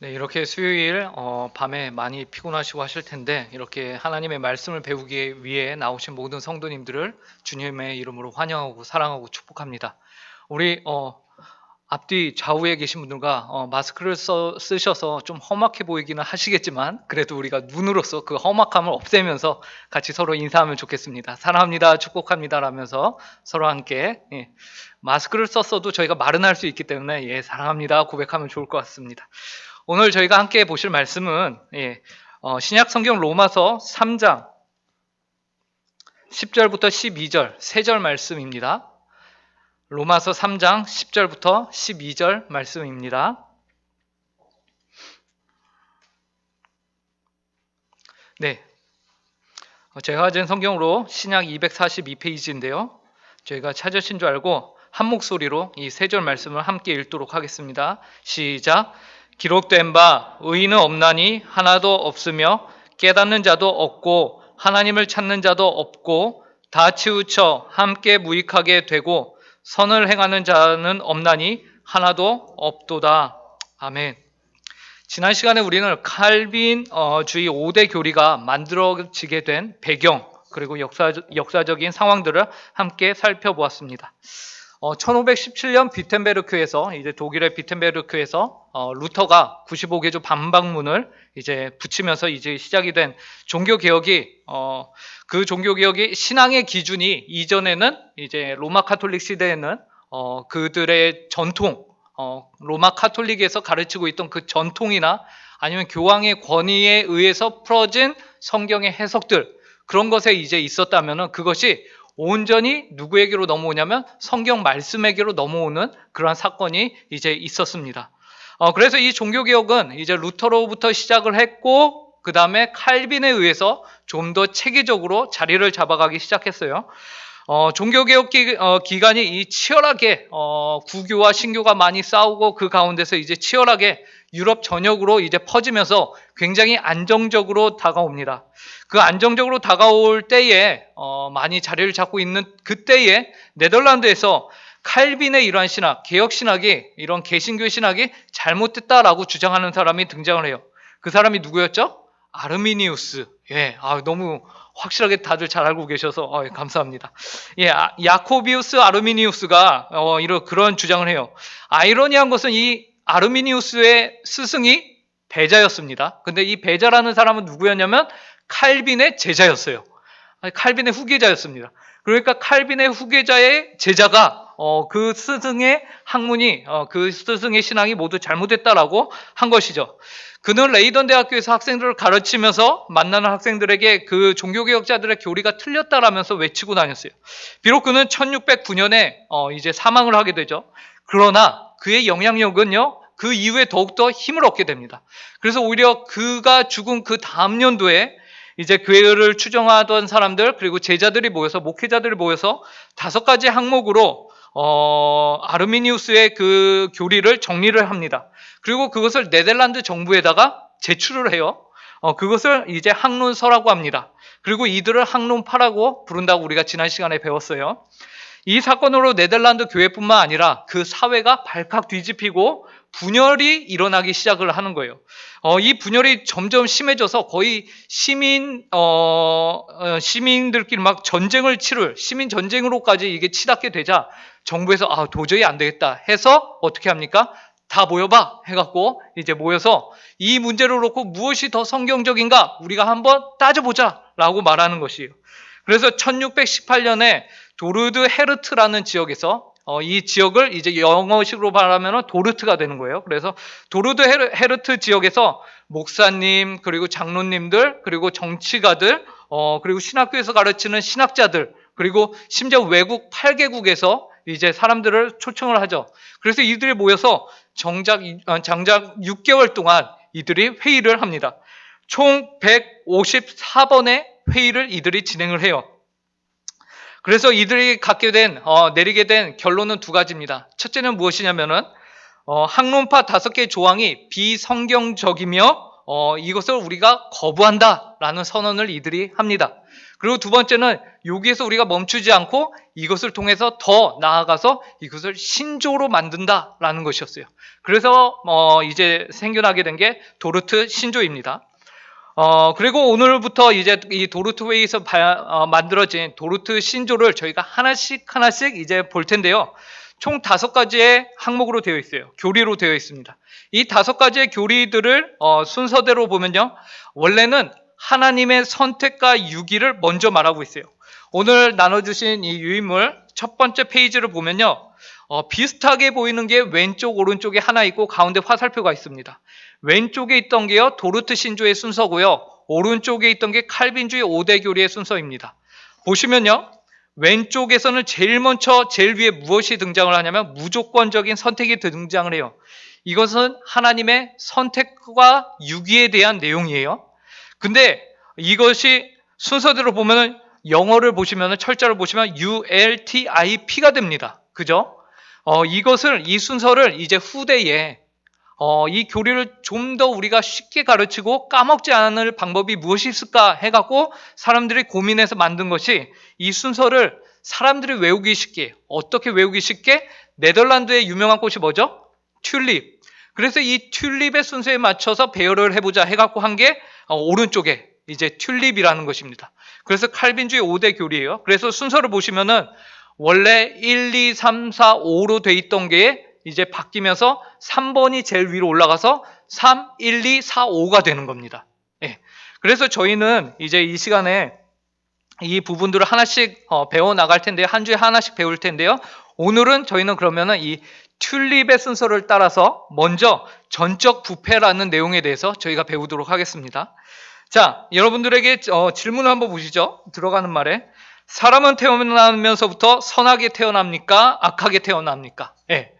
네, 이렇게 수요일 밤에 많이 피곤하시고 하실 텐데 이렇게 하나님의 말씀을 배우기 위해 나오신 모든 성도님들을 주님의 이름으로 환영하고 사랑하고 축복합니다. 우리 앞뒤 좌우에 계신 분들과 마스크를 쓰셔서 좀 험악해 보이기는 하시겠지만 그래도 우리가 눈으로서 그 험악함을 없애면서 같이 서로 인사하면 좋겠습니다. 사랑합니다, 축복합니다 라면서 서로 함께 마스크를 썼어도 저희가 말은 할 수 있기 때문에 사랑합니다 고백하면 좋을 것 같습니다. 오늘 저희가 함께 보실 말씀은 신약 성경 로마서 3장 10절부터 12절 세 절 말씀입니다. 로마서 3장 10절부터 12절 말씀입니다. 네, 제가 가진 성경으로 신약 242페이지인데요. 저희가 찾으신 줄 알고 한 목소리로 이 세 절 말씀을 함께 읽도록 하겠습니다. 시작. 기록된 바 의인은 없나니 하나도 없으며 깨닫는 자도 없고 하나님을 찾는 자도 없고 다 치우쳐 함께 무익하게 되고 선을 행하는 자는 없나니 하나도 없도다. 아멘. 지난 시간에 우리는 칼빈 주의 5대 교리가 만들어지게 된 배경 그리고 역사적인 상황들을 함께 살펴보았습니다. 1517년 비텐베르크에서 이제 독일의 비텐베르크에서 루터가 95개조 반박문을 이제 붙이면서 이제 시작이 된 종교 개혁이 그 종교 개혁이 신앙의 기준이 이전에는 이제 로마 카톨릭 시대에는 그들의 전통 로마 카톨릭에서 가르치고 있던 그 전통이나 아니면 교황의 권위에 의해서 풀어진 성경의 해석들 그런 것에 이제 있었다면은 그것이 온전히 누구에게로 넘어오냐면 성경 말씀에게로 넘어오는 그러한 사건이 이제 있었습니다. 그래서 이 종교개혁은 이제 루터로부터 시작을 했고 그 다음에 칼빈에 의해서 좀 더 체계적으로 자리를 잡아가기 시작했어요. 종교개혁 기간이 이 치열하게 구교와 신교가 많이 싸우고 그 가운데서 이제 치열하게 유럽 전역으로 이제 퍼지면서 굉장히 안정적으로 다가옵니다. 그 안정적으로 다가올 때에 많이 자리를 잡고 있는 그때에 네덜란드에서 칼빈의 이러한 신학, 개혁 신학이 이런 개신교 신학이 잘못됐다라고 주장하는 사람이 등장을 해요. 그 사람이 누구였죠? 아르미니우스. 너무 확실하게 다들 잘 알고 계셔서 감사합니다. 야코비우스 아르미니우스가 그런 주장을 해요. 아이러니한 것은 이 아르미니우스의 스승이 베자였습니다. 근데 이 베자라는 사람은 누구였냐면 칼빈의 제자였어요. 칼빈의 후계자였습니다. 그러니까 칼빈의 후계자의 제자가 그 스승의 학문이 그 스승의 신앙이 모두 잘못됐다라고 한 것이죠. 그는 레이던 대학교에서 학생들을 가르치면서 만나는 학생들에게 그 종교개혁자들의 교리가 틀렸다라면서 외치고 다녔어요. 비록 그는 1609년에 이제 사망을 하게 되죠. 그러나 그의 영향력은요, 그 이후에 더욱더 힘을 얻게 됩니다. 그래서 오히려 그가 죽은 그 다음 연도에 이제 교회를 추정하던 사람들 그리고 제자들이 모여서 목회자들이 모여서 5가지 항목으로 아르미니우스의 그 교리를 정리를 합니다. 그리고 그것을 네덜란드 정부에다가 제출을 해요. 그것을 이제 학론서라고 합니다. 그리고 이들을 학론파라고 부른다고 우리가 지난 시간에 배웠어요. 이 사건으로 네덜란드 교회뿐만 아니라 그 사회가 발칵 뒤집히고 분열이 일어나기 시작을 하는 거예요. 이 분열이 점점 심해져서 거의 시민들끼리 막 전쟁을 치를 시민 전쟁으로까지 이게 치닫게 되자 정부에서 도저히 안 되겠다 해서 어떻게 합니까? 다 모여봐 해갖고 이제 모여서 이 문제를 놓고 무엇이 더 성경적인가 우리가 한번 따져보자 라고 말하는 것이에요. 그래서 1618년에 도르드 헤르트라는 지역에서 이 지역을 이제 영어식으로 말하면 도르트가 되는 거예요. 그래서 도르드 헤르트 지역에서 목사님 그리고 장로님들 그리고 정치가들 그리고 신학교에서 가르치는 신학자들 그리고 심지어 외국 8개국에서 이제 사람들을 초청을 하죠. 그래서 이들이 모여서 장작 6개월 동안 이들이 회의를 합니다. 총 154번의 회의를 이들이 진행을 해요. 그래서 이들이 내리게 된 결론은 2가지입니다. 첫째는 무엇이냐면은 학론파 5개의 조항이 비성경적이며 이것을 우리가 거부한다라는 선언을 이들이 합니다. 그리고 두 번째는 여기에서 우리가 멈추지 않고 이것을 통해서 더 나아가서 이것을 신조로 만든다라는 것이었어요. 그래서 이제 생겨나게 된 게 도르트 신조입니다. 그리고 오늘부터 이제 이 도르트 웨이에서 만들어진 도르트 신조를 저희가 하나씩 이제 볼 텐데요. 총 5가지의 항목으로 되어 있어요. 교리로 되어 있습니다. 이 5가지의 교리들을 순서대로 보면요. 원래는 하나님의 선택과 유기를 먼저 말하고 있어요. 오늘 나눠주신 이 유인물 첫 번째 페이지를 보면요. 비슷하게 보이는 게 왼쪽 오른쪽에 하나 있고 가운데 화살표가 있습니다. 왼쪽에 있던 게요 도르트 신조의 순서고요. 오른쪽에 있던 게 칼빈주의 5대 교리의 순서입니다. 보시면요. 왼쪽에서는 제일 위에 무엇이 등장을 하냐면 무조건적인 선택이 등장을 해요. 이것은 하나님의 선택과 유기에 대한 내용이에요. 근데 이것이 순서대로 보면은 영어를 보시면은 철자를 보시면 ULTIP가 됩니다. 그죠? 이 순서를 이제 후대에 이 교리를 좀 더 우리가 쉽게 가르치고 까먹지 않을 방법이 무엇이 있을까 해갖고 사람들이 고민해서 만든 것이 이 순서를 사람들이 외우기 쉽게, 어떻게 외우기 쉽게? 네덜란드의 유명한 꽃이 뭐죠? 튤립. 그래서 이 튤립의 순서에 맞춰서 배열을 해보자 해갖고 한 게 오른쪽에 이제 튤립이라는 것입니다. 그래서 칼빈주의 5대 교리예요. 그래서 순서를 보시면은 원래 1, 2, 3, 4, 5로 돼 있던 게 이제 바뀌면서 3번이 제일 위로 올라가서 3, 1, 2, 4, 5가 되는 겁니다. 예. 그래서 저희는 이제 이 시간에 이 부분들을 하나씩 배워 나갈 텐데요. 한 주에 하나씩 배울 텐데요. 오늘은 저희는 그러면은 이 튤립의 순서를 따라서 먼저 전적 부패라는 내용에 대해서 저희가 배우도록 하겠습니다. 자, 여러분들에게 질문을 한번 보시죠. 들어가는 말에 사람은 태어나면서부터 선하게 태어납니까? 악하게 태어납니까? 예.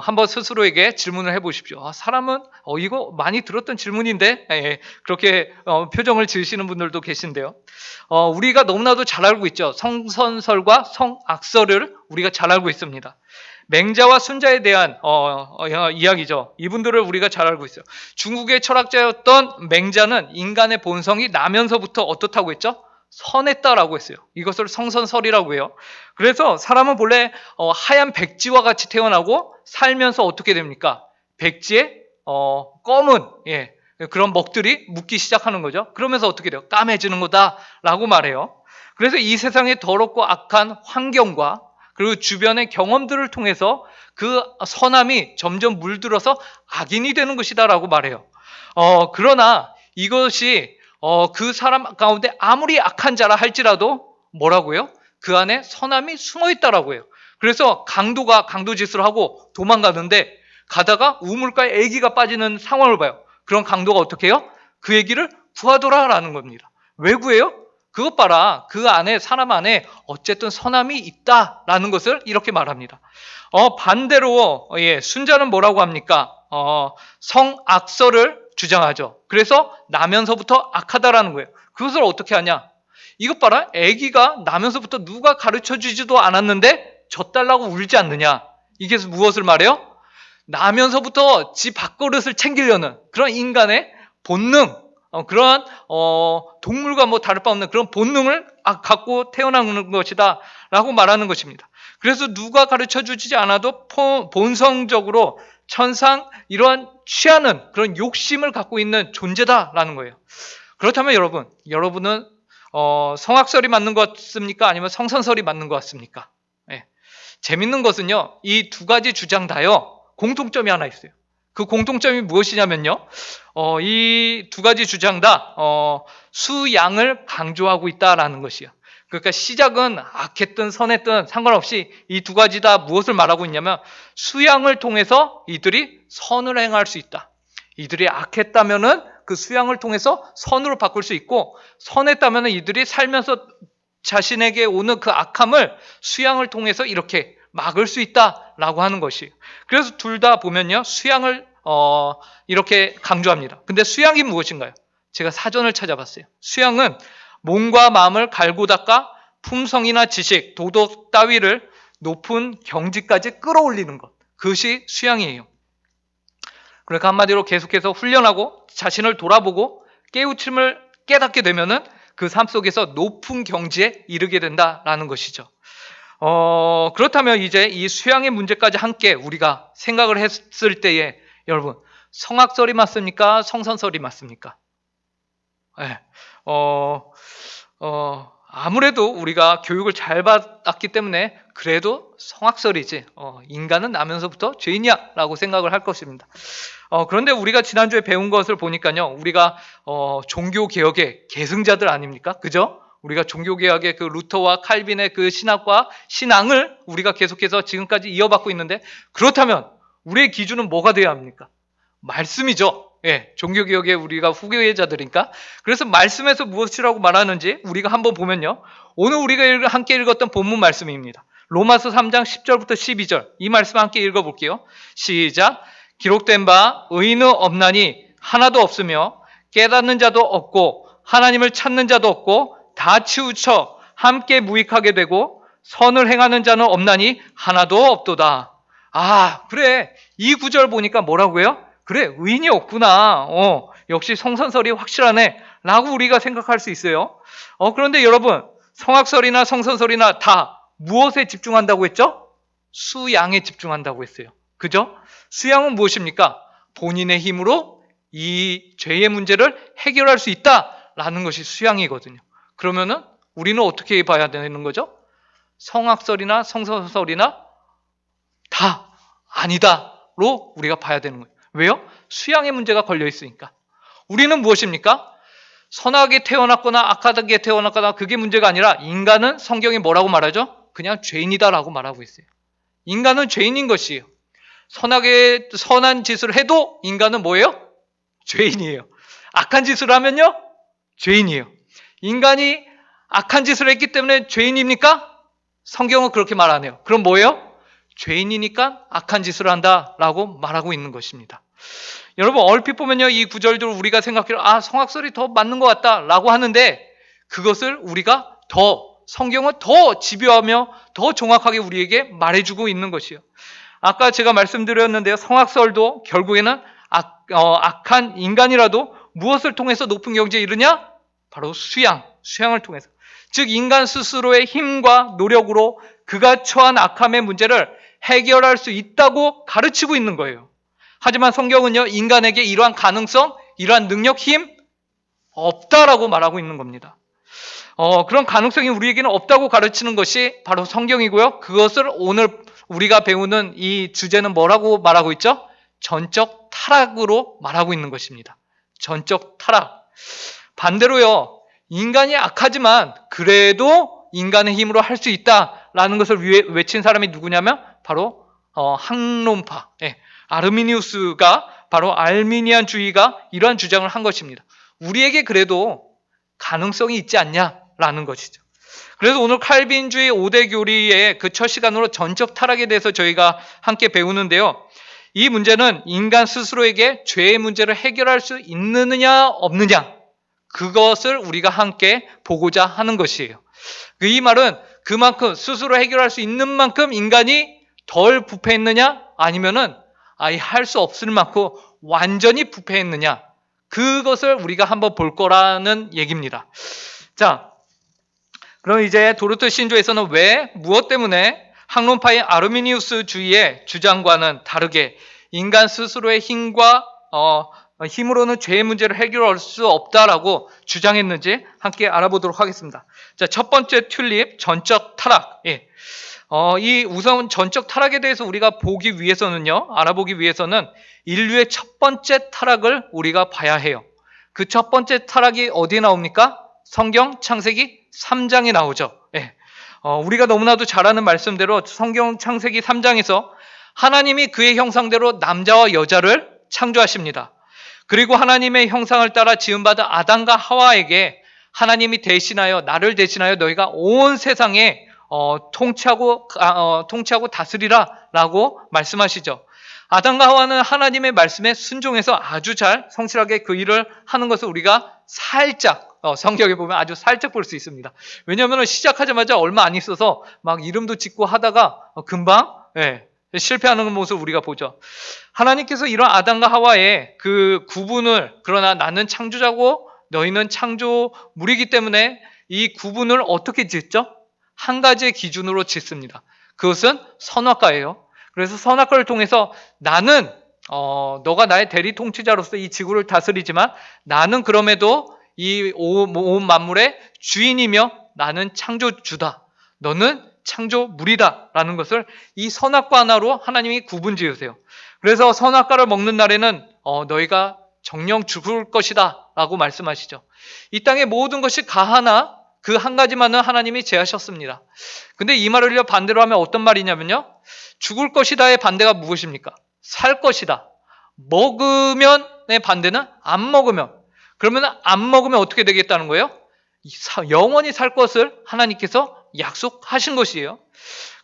한번 스스로에게 질문을 해보십시오. 사람은 이거 많이 들었던 질문인데 예, 그렇게 표정을 지으시는 분들도 계신데요. 우리가 너무나도 잘 알고 있죠. 성선설과 성악설을 우리가 잘 알고 있습니다. 맹자와 순자에 대한 이야기죠. 이분들을 우리가 잘 알고 있어요. 중국의 철학자였던 맹자는 인간의 본성이 나면서부터 어떻다고 했죠? 선했다라고 했어요. 이것을 성선설이라고 해요. 그래서 사람은 본래 하얀 백지와 같이 태어나고 살면서 어떻게 됩니까? 백지에 검은 그런 먹들이 묻기 시작하는 거죠. 그러면서 어떻게 돼요? 까매지는 거다라고 말해요. 그래서 이 세상의 더럽고 악한 환경과 그리고 주변의 경험들을 통해서 그 선함이 점점 물들어서 악인이 되는 것이다라고 말해요. 그러나 이것이 그 사람 가운데 아무리 악한 자라 할지라도 뭐라고요? 그 안에 선함이 숨어 있다라고 해요. 그래서 강도짓을 하고 도망가는데 가다가 우물가에 아기가 빠지는 상황을 봐요. 그런 강도가 어떻게 해요? 그 아기를 구하더라라는 겁니다. 왜 구해요? 그것 봐라. 그 안에 사람 안에 어쨌든 선함이 있다라는 것을 이렇게 말합니다. 반대로 순자는 뭐라고 합니까? 성악설을 주장하죠. 그래서 나면서부터 악하다라는 거예요. 그것을 어떻게 하냐? 이것 봐라. 아기가 나면서부터 누가 가르쳐주지도 않았는데 젖달라고 울지 않느냐? 이게 무엇을 말해요? 나면서부터 지 밥그릇을 챙기려는 그런 인간의 본능, 그러한 동물과 뭐 다를 바 없는 그런 본능을 갖고 태어나는 것이다 라고 말하는 것입니다. 그래서 누가 가르쳐주지 않아도 본성적으로 천상 이러한 취하는 그런 욕심을 갖고 있는 존재다라는 거예요. 그렇다면 여러분은 성악설이 맞는 것 같습니까? 아니면 성선설이 맞는 것 같습니까? 재밌는 것은요, 이 두 가지 주장 다요 공통점이 하나 있어요. 그 공통점이 무엇이냐면요, 이 두 가지 주장 다 수양을 강조하고 있다라는 것이요. 그러니까 시작은 악했든 선했든 상관없이 이 두 가지 다 무엇을 말하고 있냐면 수양을 통해서 이들이 선을 행할 수 있다. 이들이 악했다면은 그 수양을 통해서 선으로 바꿀 수 있고, 선했다면은 이들이 살면서 자신에게 오는 그 악함을 수양을 통해서 이렇게 막을 수 있다라고 하는 것이. 그래서 둘 다 보면요, 수양을 이렇게 강조합니다. 근데 수양이 무엇인가요? 제가 사전을 찾아봤어요. 수양은 몸과 마음을 갈고 닦아 품성이나 지식, 도덕 따위를 높은 경지까지 끌어올리는 것. 그것이 수양이에요. 그러니까 한마디로 계속해서 훈련하고 자신을 돌아보고 깨우침을 깨닫게 되면은 그 삶 속에서 높은 경지에 이르게 된다라는 것이죠. 그렇다면 이제 이 수양의 문제까지 함께 우리가 생각을 했을 때에 여러분, 성악설이 맞습니까? 성선설이 맞습니까? 네. 아무래도 우리가 교육을 잘 받았기 때문에 그래도 성악설이지, 인간은 나면서부터 죄인이야 라고 생각을 할 것입니다. 그런데 우리가 지난주에 배운 것을 보니까요, 우리가 종교개혁의 계승자들 아닙니까? 그죠? 우리가 종교개혁의 그 루터와 칼빈의 그 신학과 신앙을 우리가 계속해서 지금까지 이어받고 있는데, 그렇다면 우리의 기준은 뭐가 되어야 합니까? 말씀이죠. 예, 종교개혁의 우리가 후계자들이니까. 그래서 말씀에서 무엇이라고 말하는지 우리가 한번 보면요, 오늘 우리가 함께 읽었던 본문 말씀입니다. 로마서 3장 10절부터 12절, 이 말씀 함께 읽어볼게요. 시작. 기록된 바 의인은 없나니 하나도 없으며 깨닫는 자도 없고 하나님을 찾는 자도 없고 다 치우쳐 함께 무익하게 되고 선을 행하는 자는 없나니 하나도 없도다. 아, 그래, 이 구절 보니까 뭐라고요? 그래, 의인이 없구나. 역시 성선설이 확실하네 라고 우리가 생각할 수 있어요. 그런데 여러분, 성악설이나 성선설이나 다 무엇에 집중한다고 했죠? 수양에 집중한다고 했어요. 그죠? 수양은 무엇입니까? 본인의 힘으로 이 죄의 문제를 해결할 수 있다라는 것이 수양이거든요. 그러면은 우리는 어떻게 봐야 되는 거죠? 성악설이나 성선설이나 다 아니다로 우리가 봐야 되는 거예요. 왜요? 수양의 문제가 걸려 있으니까. 우리는 무엇입니까? 선하게 태어났거나 악하게 태어났거나 그게 문제가 아니라 인간은 성경이 뭐라고 말하죠? 그냥 죄인이다라고 말하고 있어요. 인간은 죄인인 것이에요. 선한 짓을 해도 인간은 뭐예요? 죄인이에요. 악한 짓을 하면요? 죄인이에요. 인간이 악한 짓을 했기 때문에 죄인입니까? 성경은 그렇게 말 안 해요. 그럼 뭐예요? 죄인이니까 악한 짓을 한다라고 말하고 있는 것입니다. 여러분, 얼핏 보면요, 이 구절들 우리가 생각해요. 성악설이 더 맞는 것 같다라고 하는데, 그것을 우리가 성경은 더 집요하며 더 정확하게 우리에게 말해주고 있는 것이에요. 아까 제가 말씀드렸는데요, 성악설도 결국에는 악한 인간이라도 무엇을 통해서 높은 경지에 이르냐? 바로 수양을 통해서. 즉 인간 스스로의 힘과 노력으로 그가 처한 악함의 문제를 해결할 수 있다고 가르치고 있는 거예요. 하지만 성경은요, 인간에게 이러한 가능성, 이러한 능력, 힘 없다라고 말하고 있는 겁니다. 그런 가능성이 우리에게는 없다고 가르치는 것이 바로 성경이고요. 그것을 오늘 우리가 배우는 이 주제는 뭐라고 말하고 있죠? 전적 타락으로 말하고 있는 것입니다. 전적 타락. 반대로요, 인간이 악하지만 그래도 인간의 힘으로 할 수 있다라는 것을 외친 사람이 누구냐면 바로 학론파, 아르미니우스가, 바로 알미니안주의가 이러한 주장을 한 것입니다. 우리에게 그래도 가능성이 있지 않냐라는 것이죠. 그래서 오늘 칼빈주의 5대 교리의 그 첫 시간으로 전적 타락에 대해서 저희가 함께 배우는데요, 이 문제는 인간 스스로에게 죄의 문제를 해결할 수 있느냐 없느냐, 그것을 우리가 함께 보고자 하는 것이에요. 이 말은 그만큼 스스로 해결할 수 있는 만큼 인간이 덜 부패했느냐, 아니면은 아예 할 수 없을 만큼 완전히 부패했느냐, 그것을 우리가 한번 볼 거라는 얘기입니다. 자, 그럼 이제 도르트 신조에서는 왜, 무엇 때문에 학론파의 아르미니우스 주의의 주장과는 다르게 인간 스스로의 힘으로는 죄의 문제를 해결할 수 없다라고 주장했는지 함께 알아보도록 하겠습니다. 자, 첫 번째 튤립, 전적 타락. 이 우선 전적 타락에 대해서 우리가 알아보기 위해서는 인류의 첫 번째 타락을 우리가 봐야 해요. 그 첫 번째 타락이 어디에 나옵니까? 성경 창세기 3장에 나오죠. 우리가 너무나도 잘 아는 말씀대로 성경 창세기 3장에서 하나님이 그의 형상대로 남자와 여자를 창조하십니다. 그리고 하나님의 형상을 따라 지음받은 아담과 하와에게 하나님이 나를 대신하여 너희가 온 세상에 통치하고 다스리라 라고 말씀하시죠. 아담과 하와는 하나님의 말씀에 순종해서 아주 잘 성실하게 그 일을 하는 것을 우리가 살짝 성경에 보면 아주 살짝 볼 수 있습니다. 왜냐하면 시작하자마자 얼마 안 있어서 막 이름도 짓고 하다가 금방 실패하는 모습을 우리가 보죠. 하나님께서 이런 아담과 하와의 그 구분을, 그러나 나는 창조자고 너희는 창조물이기 때문에 이 구분을 어떻게 짓죠? 한 가지의 기준으로 짓습니다. 그것은 선악과예요. 그래서 선악과를 통해서 나는 너가 나의 대리 통치자로서 이 지구를 다스리지만 나는 그럼에도 이 온 만물의 주인이며 나는 창조주다. 너는 창조물이다. 라는 것을 이 선악과 하나로 하나님이 구분 지으세요. 그래서 선악과를 먹는 날에는 너희가 정령 죽을 것이다. 라고 말씀하시죠. 이 땅의 모든 것이 가하나 그 한 가지만은 하나님이 제하셨습니다. 근데 이 말을 반대로 하면 어떤 말이냐면요. 죽을 것이다의 반대가 무엇입니까? 살 것이다. 먹으면의 반대는 안 먹으면. 그러면 안 먹으면 어떻게 되겠다는 거예요? 영원히 살 것을 하나님께서 약속하신 것이에요.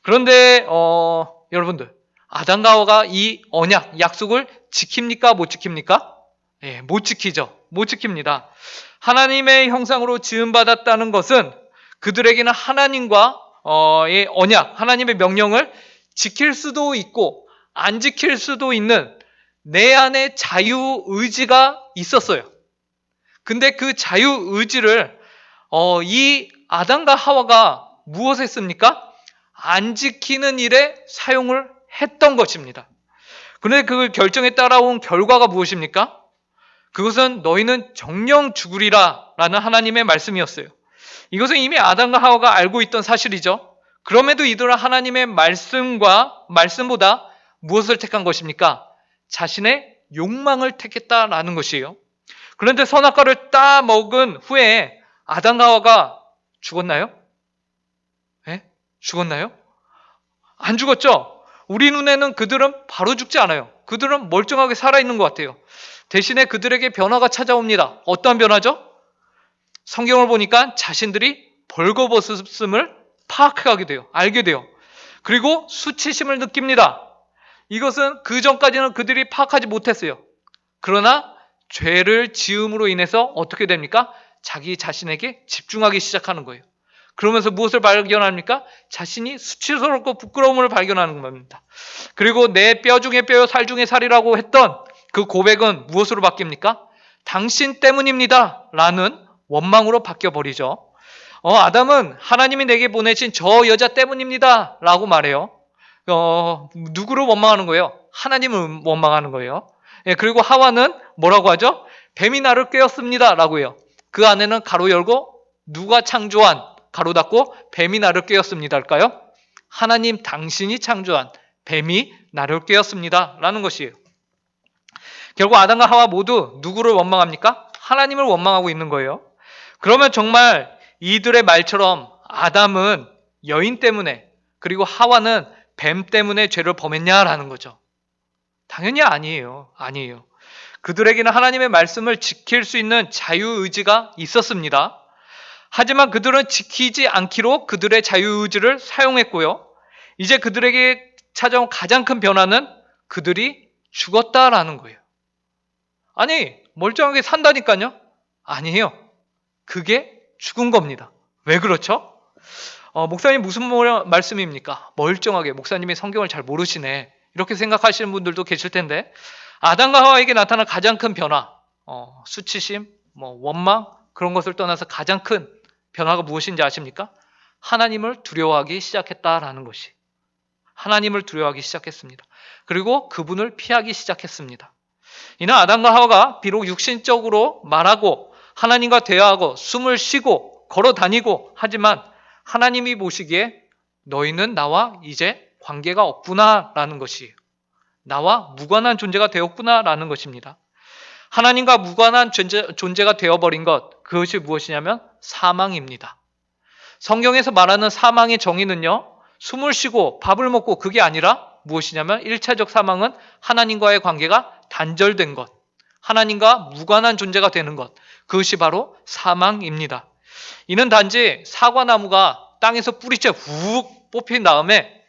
그런데 여러분들 아담과 하와가 이 언약, 약속을 지킵니까? 못 지킵니까? 예, 못 지키죠. 못 지킵니다. 하나님의 형상으로 지음받았다는 것은 그들에게는 하나님과의 언약, 하나님의 명령을 지킬 수도 있고 안 지킬 수도 있는 내 안에 자유의지가 있었어요. 근데 그 자유의지를 이 아담과 하와가 무엇을 했습니까? 안 지키는 일에 사용을 했던 것입니다. 그런데 그 결정에 따라온 결과가 무엇입니까? 그것은 너희는 정령 죽으리라 라는 하나님의 말씀이었어요. 이것은 이미 아담과 하와가 알고 있던 사실이죠. 그럼에도 이들은 하나님의 말씀보다 무엇을 택한 것입니까? 자신의 욕망을 택했다라는 것이에요. 그런데 선악과를 따 먹은 후에 아담과 하와가 죽었나요? 네? 죽었나요? 안 죽었죠? 우리 눈에는 그들은 바로 죽지 않아요. 그들은 멀쩡하게 살아있는 것 같아요. 대신에 그들에게 변화가 찾아옵니다. 어떠한 변화죠? 성경을 보니까 자신들이 벌거벗음을 파악하게 돼요. 알게 돼요. 그리고 수치심을 느낍니다. 이것은 그 전까지는 그들이 파악하지 못했어요. 그러나 죄를 지음으로 인해서 어떻게 됩니까? 자기 자신에게 집중하기 시작하는 거예요. 그러면서 무엇을 발견합니까? 자신이 수치스럽고 부끄러움을 발견하는 겁니다. 그리고 내 뼈 중에 뼈요 살 중에 살이라고 했던 그 고백은 무엇으로 바뀝니까? 당신 때문입니다 라는 원망으로 바뀌어버리죠. 아담은 하나님이 내게 보내신 저 여자 때문입니다 라고 말해요. 누구를 원망하는 거예요? 하나님을 원망하는 거예요. 예, 그리고 하와는 뭐라고 하죠? 뱀이 나를 꿰었습니다 라고 해요. 그 안에는 가로 열고 누가 창조한 가로 닫고 뱀이 나를 꿰었습니다 할까요? 하나님 당신이 창조한 뱀이 나를 꿰었습니다 라는 것이에요. 결국 아담과 하와 모두 누구를 원망합니까? 하나님을 원망하고 있는 거예요. 그러면 정말 이들의 말처럼 아담은 여인 때문에 그리고 하와는 뱀 때문에 죄를 범했냐라는 거죠. 당연히 아니에요. 아니에요. 그들에게는 하나님의 말씀을 지킬 수 있는 자유의지가 있었습니다. 하지만 그들은 지키지 않기로 그들의 자유의지를 사용했고요. 이제 그들에게 찾아온 가장 큰 변화는 그들이 죽었다라는 거예요. 아니, 멀쩡하게 산다니까요? 아니에요. 그게 죽은 겁니다. 왜 그렇죠? 목사님 무슨 말씀입니까? 멀쩡하게 목사님이 성경을 잘 모르시네. 이렇게 생각하시는 분들도 계실 텐데 아담과 하와에게 나타난 가장 큰 변화, 수치심, 원망 그런 것을 떠나서 가장 큰 변화가 무엇인지 아십니까? 하나님을 두려워하기 시작했다라는 것이. 하나님을 두려워하기 시작했습니다. 그리고 그분을 피하기 시작했습니다. 이는 아담과 하와가 비록 육신적으로 말하고 하나님과 대화하고 숨을 쉬고 걸어 다니고 하지만 하나님이 보시기에 너희는 나와 이제 관계가 없구나 라는 것이에요. 나와 무관한 존재가 되었구나 라는 것입니다. 하나님과 무관한 존재가 되어버린 것, 그것이 무엇이냐면 사망입니다. 성경에서 말하는 사망의 정의는요, 숨을 쉬고 밥을 먹고 그게 아니라 무엇이냐면 1차적 사망은 하나님과의 관계가 단절된 것, 하나님과 무관한 존재가 되는 것, 그것이 바로 사망입니다. 이는 단지 사과나무가 땅에서 뿌리째 훅 뽑힌 다음에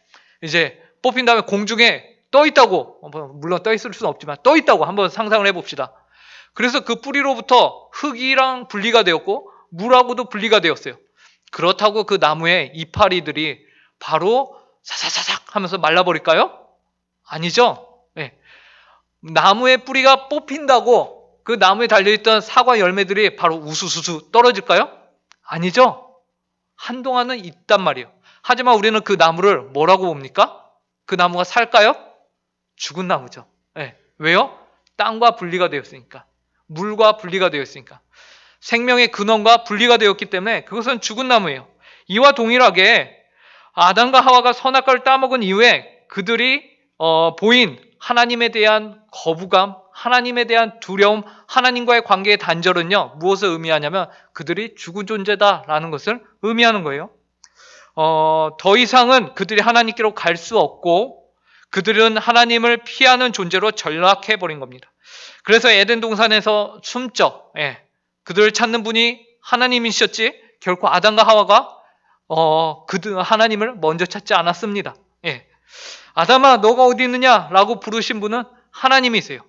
공중에 떠 있다고, 물론 떠 있을 수는 없지만 떠 있다고 한번 상상을 해봅시다. 그래서 그 뿌리로부터 흙이랑 분리가 되었고 물하고도 분리가 되었어요. 그렇다고 그 나무의 이파리들이 바로 사사사삭 하면서 말라버릴까요? 아니죠. 네. 나무의 뿌리가 뽑힌다고 그 나무에 달려있던 사과 열매들이 바로 우수수수 떨어질까요? 아니죠. 한동안은 있단 말이에요. 하지만 우리는 그 나무를 뭐라고 봅니까? 그 나무가 살까요? 죽은 나무죠. 네. 왜요? 땅과 분리가 되었으니까. 물과 분리가 되었으니까. 생명의 근원과 분리가 되었기 때문에 그것은 죽은 나무예요. 이와 동일하게 아담과 하와가 선악과를 따먹은 이후에 그들이 보인 하나님에 대한 거부감, 하나님에 대한 두려움, 하나님과의 관계의 단절은요, 무엇을 의미하냐면 그들이 죽은 존재다라는 것을 의미하는 거예요. 더 이상은 그들이 하나님께로 갈 수 없고 그들은 하나님을 피하는 존재로 전락해버린 겁니다. 그래서 에덴 동산에서 숨죠. 그들을 찾는 분이 하나님이셨지 결코 아담과 하와가 그들 하나님을 먼저 찾지 않았습니다. 아담아 너가 어디 있느냐 라고 부르신 분은 하나님이세요.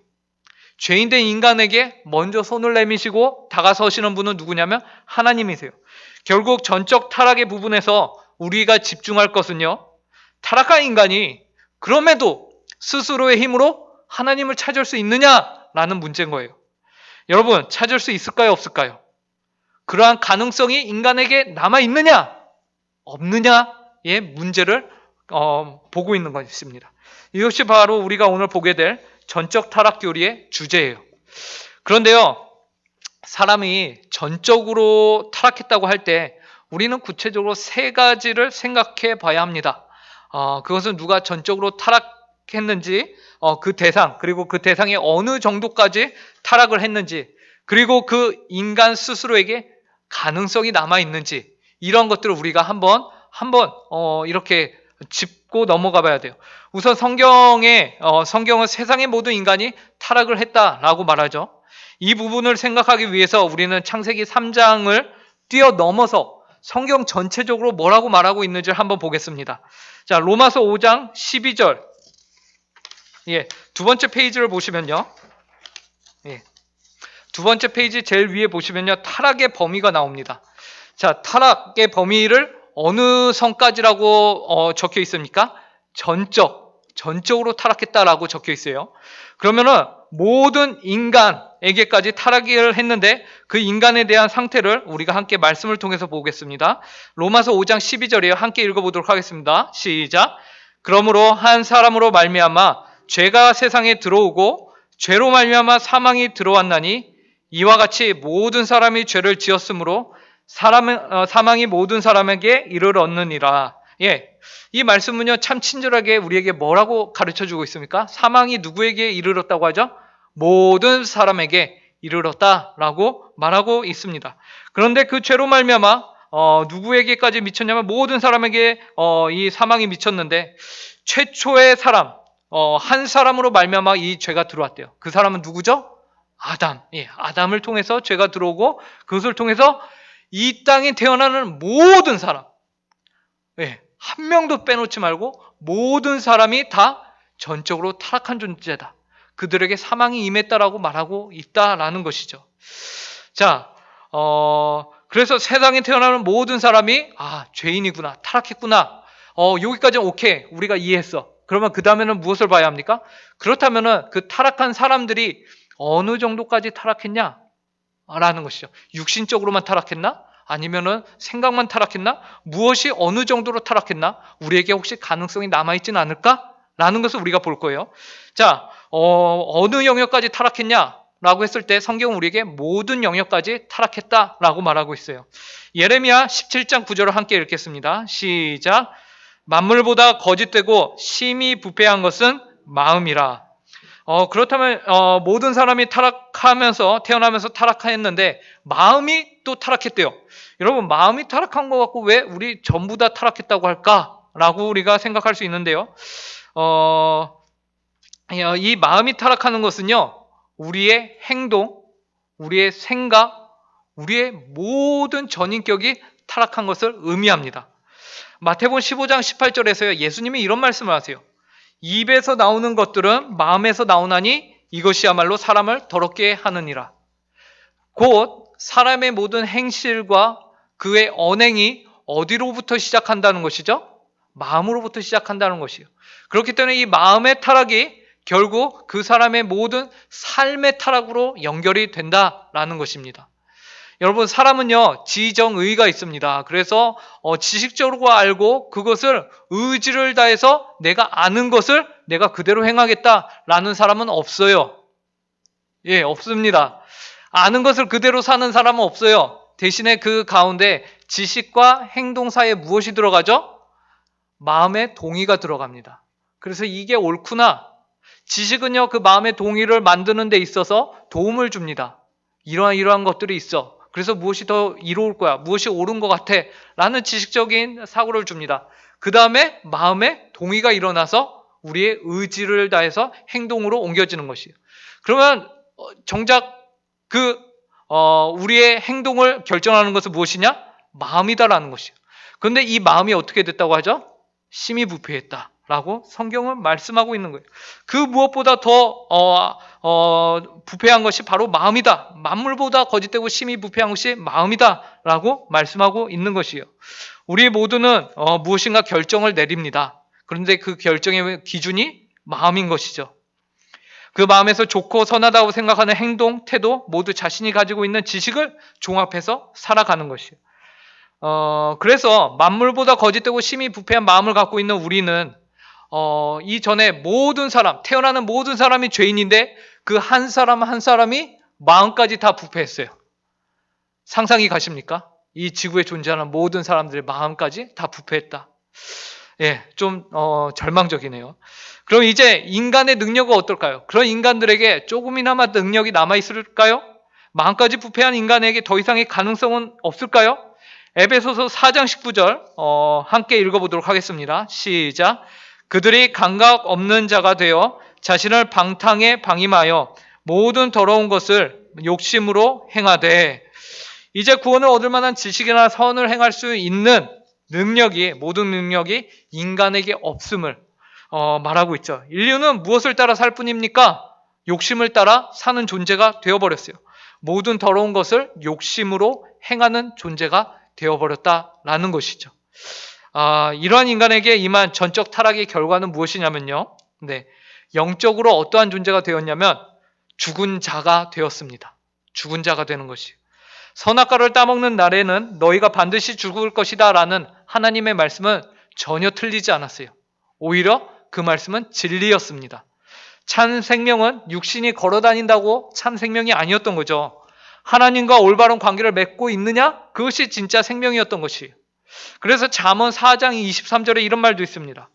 죄인된 인간에게 먼저 손을 내미시고 다가서시는 분은 누구냐면 하나님이세요. 결국 전적 타락의 부분에서 우리가 집중할 것은요, 타락한 인간이 그럼에도 스스로의 힘으로 하나님을 찾을 수 있느냐라는 문제인 거예요. 여러분, 찾을 수 있을까요, 없을까요? 그러한 가능성이 인간에게 남아있느냐, 없느냐의 문제를 보고 있는 것입니다. 이것이 바로 우리가 오늘 보게 될 전적 타락 교리의 주제예요. 그런데요, 사람이 전적으로 타락했다고 할 때 우리는 구체적으로 세 가지를 생각해 봐야 합니다. 그것은 누가 전적으로 타락했는지, 그 대상, 그리고 그 대상이 어느 정도까지 타락을 했는지, 그리고 그 인간 스스로에게 가능성이 남아있는지, 이런 것들을 우리가 한번 이렇게 짚고 넘어가 봐야 돼요. 우선 성경은 세상의 모든 인간이 타락을 했다라고 말하죠. 이 부분을 생각하기 위해서 우리는 창세기 3장을 뛰어넘어서 성경 전체적으로 뭐라고 말하고 있는지를 한번 보겠습니다. 자, 로마서 5장 12절. 두 번째 페이지를 보시면요. 두 번째 페이지 제일 위에 보시면요. 타락의 범위가 나옵니다. 자, 타락의 범위를 어느 선까지라고 적혀 있습니까? 전적으로 타락했다라고 적혀 있어요. 그러면은 모든 인간에게까지 타락을 했는데 그 인간에 대한 상태를 우리가 함께 말씀을 통해서 보겠습니다. 로마서 5장 12절이에요. 함께 읽어보도록 하겠습니다. 시작. 그러므로 한 사람으로 말미암아 죄가 세상에 들어오고 죄로 말미암아 사망이 들어왔나니 이와 같이 모든 사람이 죄를 지었으므로 사망이 모든 사람에게 이르렀느니라. 이 말씀은요, 참 친절하게 우리에게 뭐라고 가르쳐주고 있습니까? 사망이 누구에게 이르렀다고 하죠? 모든 사람에게 이르렀다라고 말하고 있습니다. 그런데 그 죄로 말미암아 누구에게까지 미쳤냐면 모든 사람에게 이 사망이 미쳤는데 최초의 사람, 한 사람으로 말미암아 이 죄가 들어왔대요. 그 사람은 누구죠? 아담. 아담을 통해서 죄가 들어오고 그것을 통해서 이 땅에 태어나는 모든 사람, 한 명도 빼놓지 말고 모든 사람이 다 전적으로 타락한 존재다. 그들에게 사망이 임했다라고 말하고 있다라는 것이죠. 자, 그래서 세상에 태어나는 모든 사람이 죄인이구나, 타락했구나. 여기까지는 오케이, 우리가 이해했어. 그러면 그 다음에는 무엇을 봐야 합니까? 그렇다면은 그 타락한 사람들이 어느 정도까지 타락했냐? 라는 것이죠. 육신적으로만 타락했나? 아니면은 생각만 타락했나? 무엇이 어느 정도로 타락했나? 우리에게 혹시 가능성이 남아있지는 않을까? 라는 것을 우리가 볼 거예요. 자, 어느 영역까지 타락했냐? 라고 했을 때 성경은 우리에게 모든 영역까지 타락했다라고 말하고 있어요. 예레미야 17장 9절을 함께 읽겠습니다. 시작. 만물보다 거짓되고 심히 부패한 것은 마음이라. 그렇다면 모든 사람이 태어나면서 타락했는데 마음이 또 타락했대요. 여러분, 마음이 타락한 것 같고 왜 우리 전부 다 타락했다고 할까라고 우리가 생각할 수 있는데요. 이 마음이 타락하는 것은요, 우리의 행동, 우리의 생각, 우리의 모든 전인격이 타락한 것을 의미합니다. 마태복음 15장 18절에서요, 예수님이 이런 말씀을 하세요. 입에서 나오는 것들은 마음에서 나오나니 이것이야말로 사람을 더럽게 하느니라. 곧 사람의 모든 행실과 그의 언행이 어디로부터 시작한다는 것이죠? 마음으로부터 시작한다는 것이에요. 그렇기 때문에 이 마음의 타락이 결국 그 사람의 모든 삶의 타락으로 연결이 된다라는 것입니다. 여러분, 사람은요 지정의가 있습니다. 그래서 지식적으로 알고 그것을 의지를 다해서 내가 아는 것을 내가 그대로 행하겠다라는 사람은 없어요. 예, 없습니다. 아는 것을 그대로 사는 사람은 없어요. 대신에 그 가운데 지식과 행동 사이에 무엇이 들어가죠? 마음의 동의가 들어갑니다. 그래서 이게 옳구나. 지식은요 그 마음의 동의를 만드는 데 있어서 도움을 줍니다. 이러한 것들이 있어. 그래서 무엇이 더 이로울 거야, 무엇이 옳은 것 같아 라는 지식적인 사고를 줍니다. 그 다음에 마음의 동의가 일어나서 우리의 의지를 다해서 행동으로 옮겨지는 것이에요. 그러면 정작 우리의 행동을 결정하는 것은 무엇이냐? 마음이다라는 것이에요. 그런데 이 마음이 어떻게 됐다고 하죠? 심히 부패했다라고 성경은 말씀하고 있는 거예요. 그 무엇보다 더 부패한 것이 바로 마음이다. 만물보다 거짓되고 심히 부패한 것이 마음이다라고 말씀하고 있는 것이에요. 우리 모두는 무엇인가 결정을 내립니다. 그런데 그 결정의 기준이 마음인 것이죠. 그 마음에서 좋고 선하다고 생각하는 행동, 태도 모두 자신이 가지고 있는 지식을 종합해서 살아가는 것이에요. 그래서 만물보다 거짓되고 심히 부패한 마음을 갖고 있는 우리는 이전에 모든 사람, 태어나는 모든 사람이 죄인인데 그 한 사람 한 사람이 마음까지 다 부패했어요. 상상이 가십니까? 이 지구에 존재하는 모든 사람들의 마음까지 다 부패했다. 예, 좀 절망적이네요. 그럼 이제 인간의 능력은 어떨까요? 그런 인간들에게 조금이나마 능력이 남아있을까요? 마음까지 부패한 인간에게 더 이상의 가능성은 없을까요? 에베소서 4장 19절 함께 읽어보도록 하겠습니다. 시작. 그들이 감각 없는 자가 되어 자신을 방탕에 방임하여 모든 더러운 것을 욕심으로 행하되. 이제 구원을 얻을 만한 지식이나 선을 행할 수 있는 능력이, 모든 능력이 인간에게 없음을 말하고 있죠. 인류는 무엇을 따라 살 뿐입니까? 욕심을 따라 사는 존재가 되어버렸어요. 모든 더러운 것을 욕심으로 행하는 존재가 되어버렸다라는 것이죠. 이러한 인간에게 임한 전적 타락의 결과는 무엇이냐면요. 네, 영적으로 어떠한 존재가 되었냐면 죽은 자가 되었습니다. 죽은 자가 되는 것이에요. 선악과를 따먹는 날에는 너희가 반드시 죽을 것이다 라는 하나님의 말씀은 전혀 틀리지 않았어요. 오히려 그 말씀은 진리였습니다. 참 생명은 육신이 걸어다닌다고 참 생명이 아니었던 거죠. 하나님과 올바른 관계를 맺고 있느냐? 그것이 진짜 생명이었던 것이에요. 그래서 잠언 4장 23절에 이런 말도 있습니다.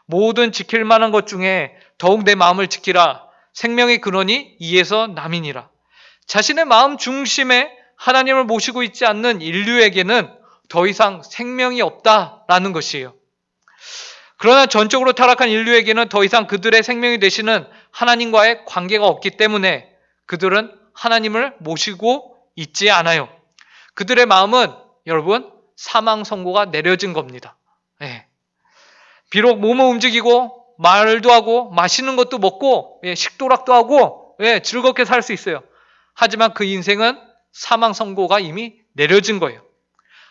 모든 지킬 만한 것 중에 더욱 내 마음을 지키라. 생명의 근원이 이에서 남이니라. 자신의 마음 중심에 하나님을 모시고 있지 않는 인류에게는 더 이상 생명이 없다라는 것이에요. 그러나 전적으로 타락한 인류에게는 더 이상 그들의 생명이 되시는 하나님과의 관계가 없기 때문에 그들은 하나님을 모시고 있지 않아요. 그들의 마음은 여러분 사망 선고가 내려진 겁니다. 예. 비록 몸은 움직이고 말도 하고 맛있는 것도 먹고 식도락도 하고 즐겁게 살 수 있어요. 하지만 그 인생은 사망 선고가 이미 내려진 거예요.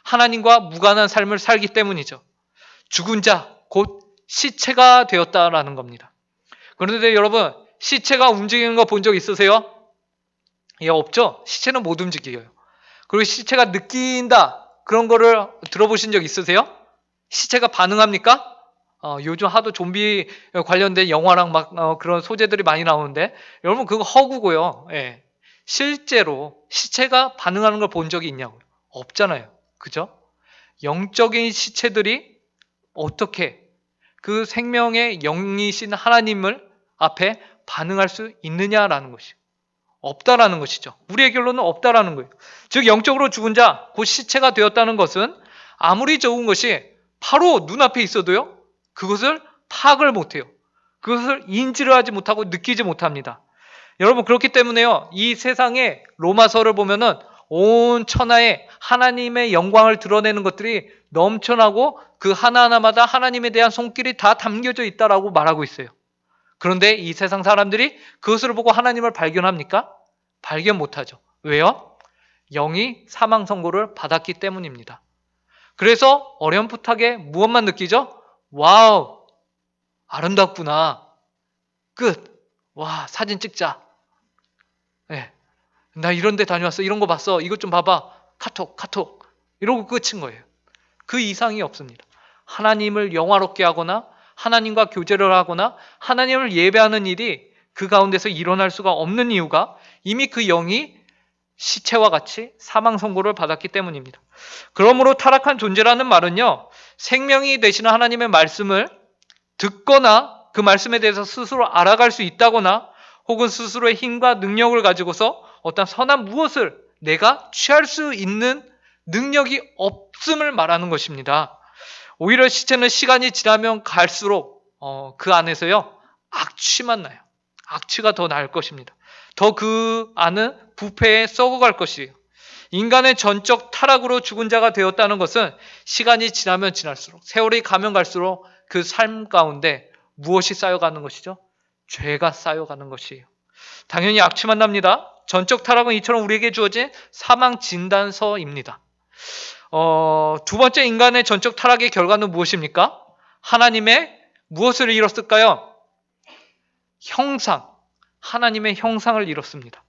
하나님과 무관한 삶을 살기 때문이죠. 죽은 자, 곧 시체가 되었다라는 겁니다. 그런데 여러분, 시체가 움직이는 거 본 적 있으세요? 예, 없죠? 시체는 못 움직여요. 그리고 시체가 느낀다, 그런 거를 들어보신 적 있으세요? 시체가 반응합니까? 요즘 하도 좀비 관련된 영화랑 막 그런 소재들이 많이 나오는데 여러분 그거 허구고요. 예. 실제로 시체가 반응하는 걸 본 적이 있냐고요? 없잖아요. 그죠? 영적인 시체들이 어떻게 그 생명의 영이신 하나님을 앞에 반응할 수 있느냐라는 것이요. 없다라는 것이죠. 우리의 결론은 없다라는 거예요. 즉 영적으로 죽은 자, 곧 시체가 되었다는 것은 아무리 좋은 것이 바로 눈앞에 있어도요. 그것을 파악을 못해요. 그것을 인지를 하지 못하고 느끼지 못합니다. 여러분 그렇기 때문에요. 이 세상에 로마서를 보면은 온 천하에 하나님의 영광을 드러내는 것들이 넘쳐나고 그 하나하나마다 하나님에 대한 손길이 다 담겨져 있다라고 말하고 있어요. 그런데 이 세상 사람들이 그것을 보고 하나님을 발견합니까? 발견 못하죠. 왜요? 영이 사망 선고를 받았기 때문입니다. 그래서 어렴풋하게 무엇만 느끼죠? 와우, 아름답구나. 끝. 와, 사진 찍자. 예. 나 이런 데 다녀왔어. 이런 거 봤어. 이것 좀 봐봐. 카톡. 이러고 끝인 거예요. 그 이상이 없습니다. 하나님을 영화롭게 하거나 하나님과 교제를 하거나 하나님을 예배하는 일이 그 가운데서 일어날 수가 없는 이유가 이미 그 영이 시체와 같이 사망 선고를 받았기 때문입니다. 그러므로 타락한 존재라는 말은요, 생명이 되시는 하나님의 말씀을 듣거나 그 말씀에 대해서 스스로 알아갈 수 있다거나 혹은 스스로의 힘과 능력을 가지고서 어떤 선한 무엇을 내가 취할 수 있는 능력이 없음을 말하는 것입니다. 오히려 시체는 시간이 지나면 갈수록 그 안에서요, 악취만 나요. 악취가 더 날 것입니다. 더 그 안은 부패에 썩어갈 것이에요. 인간의 전적 타락으로 죽은 자가 되었다는 것은 시간이 지나면 지날수록, 세월이 가면 갈수록 그 삶 가운데 무엇이 쌓여가는 것이죠? 죄가 쌓여가는 것이에요. 당연히 악취만 납니다. 전적 타락은 이처럼 우리에게 주어진 사망 진단서입니다. 두 번째 인간의 전적 타락의 결과는 무엇입니까? 하나님의 무엇을 잃었을까요? 형상, 하나님의 형상을 잃었습니다.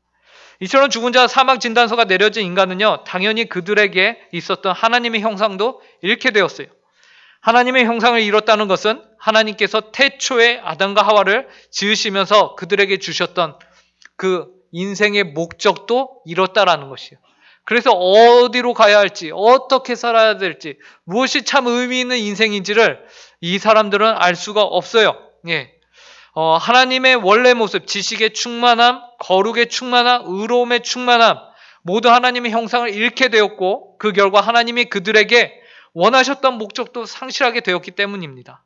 이처럼 죽은 자 사망 진단서가 내려진 인간은요, 당연히 그들에게 있었던 하나님의 형상도 잃게 되었어요. 하나님의 형상을 잃었다는 것은 하나님께서 태초에 아담과 하와를 지으시면서 그들에게 주셨던 그 인생의 목적도 잃었다라는 것이에요. 그래서 어디로 가야 할지, 어떻게 살아야 될지, 무엇이 참 의미 있는 인생인지를 이 사람들은 알 수가 없어요. 예. 하나님의 원래 모습, 지식의 충만함, 거룩의 충만함, 의로움의 충만함, 모두 하나님의 형상을 잃게 되었고 그 결과 하나님이 그들에게 원하셨던 목적도 상실하게 되었기 때문입니다.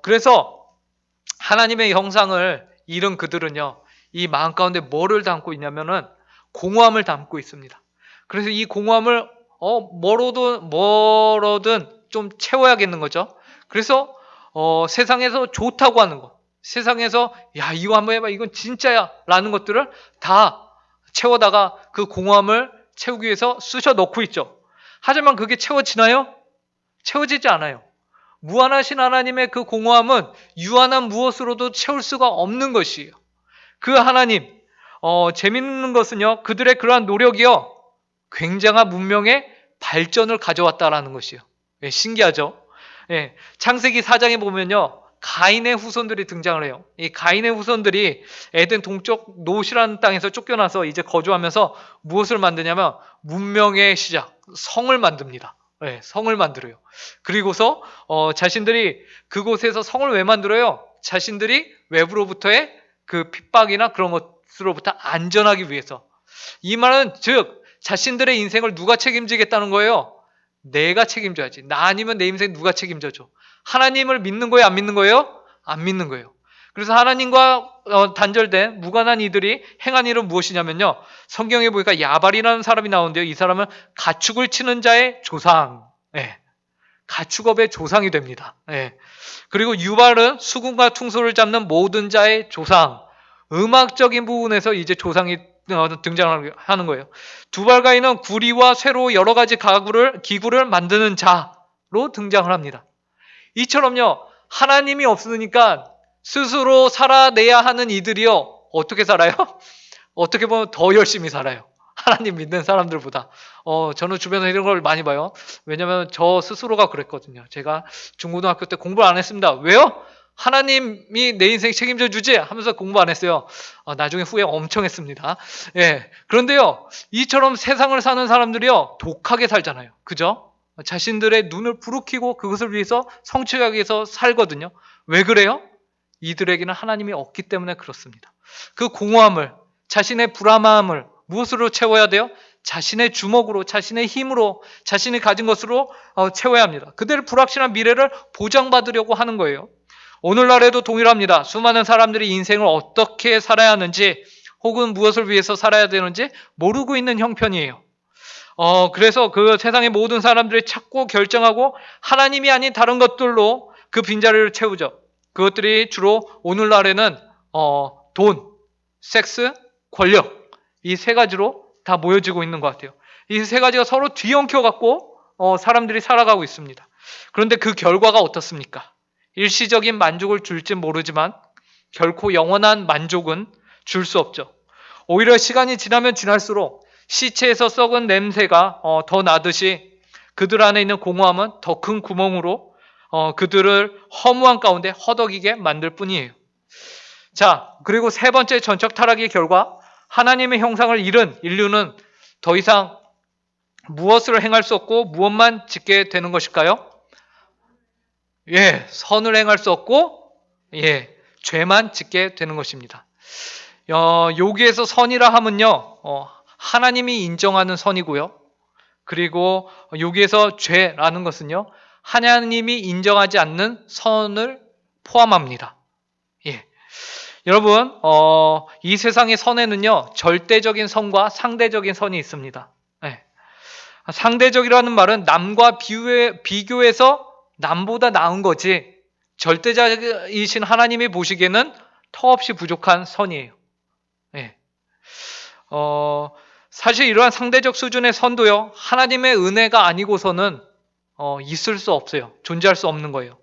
그래서 하나님의 형상을 잃은 그들은요, 이 마음 가운데 뭐를 담고 있냐면은 공허함을 담고 있습니다. 그래서 이 공허함을 뭐로든 좀 채워야겠는 거죠. 그래서 세상에서 좋다고 하는 것, 세상에서 야 이거 한번 해봐, 이건 진짜야 라는 것들을 다 채워다가 그 공허함을 채우기 위해서 쑤셔 넣고 있죠. 하지만 그게 채워지나요? 채워지지 않아요. 무한하신 하나님의 그 공허함은 유한한 무엇으로도 채울 수가 없는 것이에요. 그 하나님, 재밌는 것은요, 그들의 그러한 노력이요, 굉장한 문명의 발전을 가져왔다라는 것이에요. 예, 신기하죠? 예, 창세기 4장에 보면요, 가인의 후손들이 등장을 해요. 이 가인의 후손들이 에덴 동쪽 노시라는 땅에서 쫓겨나서 이제 거주하면서 무엇을 만드냐면 문명의 시작, 성을 만듭니다. 예, 성을 만들어요. 그리고서 자신들이 그곳에서 성을 왜 만들어요? 자신들이 외부로부터의 그 핍박이나 그런 것으로부터 안전하기 위해서. 이 말은 즉 자신들의 인생을 누가 책임지겠다는 거예요? 내가 책임져야지. 나 아니면 내 인생 누가 책임져줘? 하나님을 믿는 거예요? 안 믿는 거예요? 안 믿는 거예요. 그래서 하나님과 단절된 무관한 이들이 행한 일은 무엇이냐면요, 성경에 보니까 야발이라는 사람이 나오는데요, 이 사람은 가축을 치는 자의 조상, 예, 가축업의 조상이 됩니다. 예. 그리고 유발은 수금과 퉁소를 잡는 모든 자의 조상, 음악적인 부분에서 이제 조상이 등장하는 거예요. 두발가인은 구리와 쇠로 여러 가지 기구를 만드는 자로 등장을 합니다. 이처럼요, 하나님이 없으니까 스스로 살아내야 하는 이들이요, 어떻게 살아요? 어떻게 보면 더 열심히 살아요. 하나님 믿는 사람들보다. 저는 주변에 이런 걸 많이 봐요. 왜냐면 저 스스로가 그랬거든요. 제가 중고등학교 때 공부를 안 했습니다. 왜요? 하나님이 내 인생 책임져 주지 하면서 공부 안 했어요. 나중에 후회 엄청 했습니다. 예. 그런데요, 이처럼 세상을 사는 사람들이요, 독하게 살잖아요. 그죠? 자신들의 눈을 부릅히고 그것을 위해서 성취하기 위해서 살거든요. 왜 그래요? 이들에게는 하나님이 없기 때문에 그렇습니다. 그 공허함을, 자신의 불안함을 무엇으로 채워야 돼요? 자신의 주먹으로, 자신의 힘으로, 자신이 가진 것으로 채워야 합니다. 그들의 불확실한 미래를 보장받으려고 하는 거예요. 오늘날에도 동일합니다. 수많은 사람들이 인생을 어떻게 살아야 하는지 혹은 무엇을 위해서 살아야 되는지 모르고 있는 형편이에요. 그래서 그 세상의 모든 사람들이 찾고 결정하고 하나님이 아닌 다른 것들로 그 빈자리를 채우죠. 그것들이 주로 오늘날에는 돈, 섹스, 권력, 이 세 가지로 다 모여지고 있는 것 같아요. 이 세 가지가 서로 뒤엉켜 갖고 사람들이 살아가고 있습니다. 그런데 그 결과가 어떻습니까? 일시적인 만족을 줄진 모르지만 결코 영원한 만족은 줄 수 없죠. 오히려 시간이 지나면 지날수록 시체에서 썩은 냄새가 더 나듯이 그들 안에 있는 공허함은 더 큰 구멍으로 그들을 허무한 가운데 허덕이게 만들 뿐이에요. 자, 그리고 세 번째 전적 타락의 결과 하나님의 형상을 잃은 인류는 더 이상 무엇을 행할 수 없고 무엇만 짓게 되는 것일까요? 예, 선을 행할 수 없고 죄만 짓게 되는 것입니다. 여기에서 선이라 함은요, 하나님이 인정하는 선이고요. 그리고 여기에서 죄라는 것은요, 하나님이 인정하지 않는 선을 포함합니다. 예. 여러분, 이 세상의 선에는요, 절대적인 선과 상대적인 선이 있습니다. 예. 상대적이라는 말은 남과 비교해서 남보다 나은 거지, 절대자이신 하나님이 보시기에는 터없이 부족한 선이에요. 예. 사실 이러한 상대적 수준의 선도요, 하나님의 은혜가 아니고서는 있을 수 없어요. 존재할 수 없는 거예요.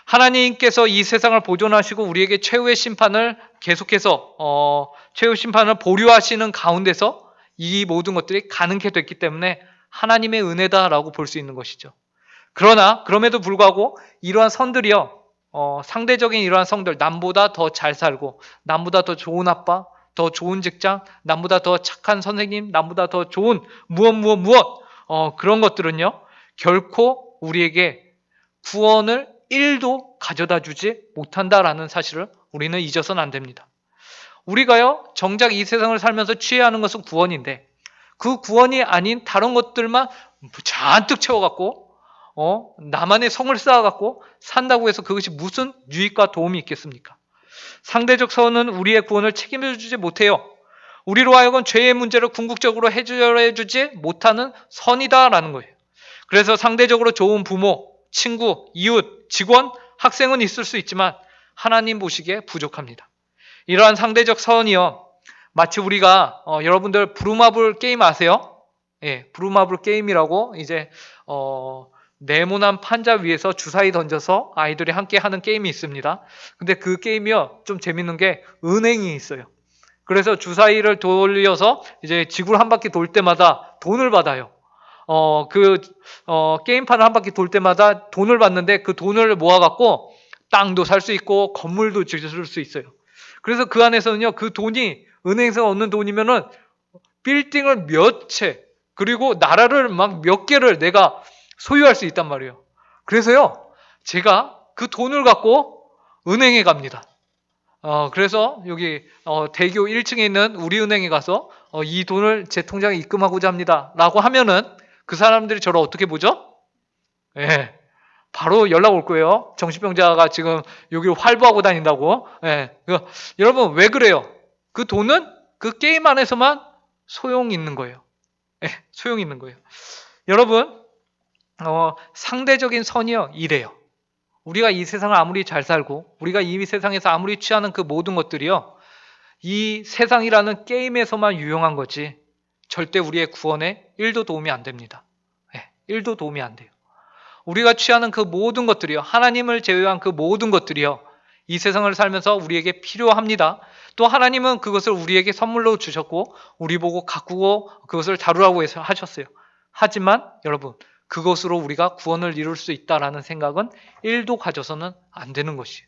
하나님께서 이 세상을 보존하시고 우리에게 최후의 심판을 계속해서 최후 심판을 보류하시는 가운데서 이 모든 것들이 가능케 됐기 때문에 하나님의 은혜다라고 볼 수 있는 것이죠. 그러나 그럼에도 불구하고 이러한 선들이요, 상대적인 이러한 성들, 남보다 더 잘 살고, 남보다 더 좋은 아빠, 더 좋은 직장, 남보다 더 착한 선생님, 남보다 더 좋은 무엇 그런 것들은요, 결코 우리에게 구원을 1도 가져다 주지 못한다라는 사실을 우리는 잊어서는 안 됩니다. 우리가요, 정작 이 세상을 살면서 취해야 하는 것은 구원인데, 그 구원이 아닌 다른 것들만 잔뜩 채워갖고 나만의 성을 쌓아갖고 산다고 해서 그것이 무슨 유익과 도움이 있겠습니까? 상대적 선은 우리의 구원을 책임져주지 못해요. 우리로 하여금 죄의 문제를 궁극적으로 해결해주지 못하는 선이다라는 거예요. 그래서 상대적으로 좋은 부모, 친구, 이웃, 직원, 학생은 있을 수 있지만 하나님 보시기에 부족합니다. 이러한 상대적 선이요, 마치 우리가 여러분들 부루마블 게임 아세요? 예, 부루마블 게임이라고 이제 네모난 판자 위에서 주사위 던져서 아이들이 함께 하는 게임이 있습니다. 근데 그 게임이요, 좀 재밌는 게 은행이 있어요. 그래서 주사위를 돌려서 이제 지구를 한 바퀴 돌 때마다 돈을 받아요. 게임판을 한 바퀴 돌 때마다 돈을 받는데 그 돈을 모아갖고 땅도 살 수 있고 건물도 지을 수 있어요. 그래서 그 안에서는요, 그 돈이 은행에서 얻는 돈이면은 빌딩을 몇 채, 그리고 나라를 막 몇 개를 내가 소유할 수 있단 말이에요. 그래서요, 제가 그 돈을 갖고 은행에 갑니다. 그래서 여기 대교 1층에 있는 우리은행에 가서 이 돈을 제 통장에 입금하고자 합니다 라고 하면은 그 사람들이 저를 어떻게 보죠? 예, 바로 연락 올 거예요. 정신병자가 지금 여기 활보하고 다닌다고. 예, 여러분 왜 그래요? 그 돈은 그 게임 안에서만 소용이 있는 거예요. 예, 소용이 있는 거예요. 여러분, 상대적인 선이요, 이래요. 우리가 이 세상을 아무리 잘 살고 우리가 이 세상에서 아무리 취하는 그 모든 것들이요, 이 세상이라는 게임에서만 유용한 거지 절대 우리의 구원에 1도 도움이 안 됩니다. 1도 도움이 안 돼요. 우리가 취하는 그 모든 것들이요, 하나님을 제외한 그 모든 것들이요, 이 세상을 살면서 우리에게 필요합니다. 또 하나님은 그것을 우리에게 선물로 주셨고 우리 보고 가꾸고 그것을 다루라고 해서 하셨어요. 하지만 여러분, 그것으로 우리가 구원을 이룰 수 있다라는 생각은 1도 가져서는 안 되는 것이에요.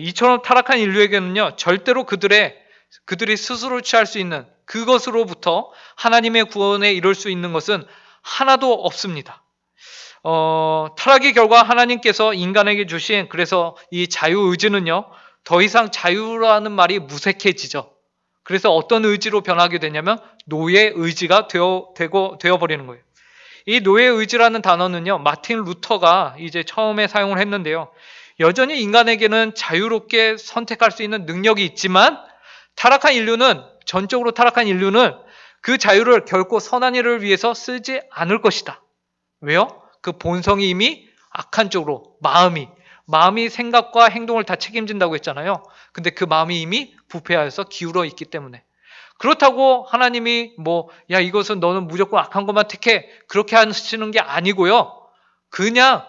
이처럼 타락한 인류에게는요, 절대로 그들이 스스로 취할 수 있는 그것으로부터 하나님의 구원에 이룰 수 있는 것은 하나도 없습니다. 타락의 결과 하나님께서 인간에게 주신 그래서 이 자유의지는요, 더 이상 자유라는 말이 무색해지죠. 그래서 어떤 의지로 변하게 되냐면 노예 의지가 되어버리는 거예요. 이 노예 의지라는 단어는요, 마틴 루터가 이제 처음에 사용을 했는데요, 여전히 인간에게는 자유롭게 선택할 수 있는 능력이 있지만 전적으로 타락한 인류는 그 자유를 결코 선한 일을 위해서 쓰지 않을 것이다. 왜요? 그 본성이 이미 악한 쪽으로, 마음이 생각과 행동을 다 책임진다고 했잖아요. 근데 그 마음이 이미 부패하여서 기울어 있기 때문에. 그렇다고 하나님이 야, 이것은 너는 무조건 악한 것만 택해, 그렇게 하시는 게 아니고요, 그냥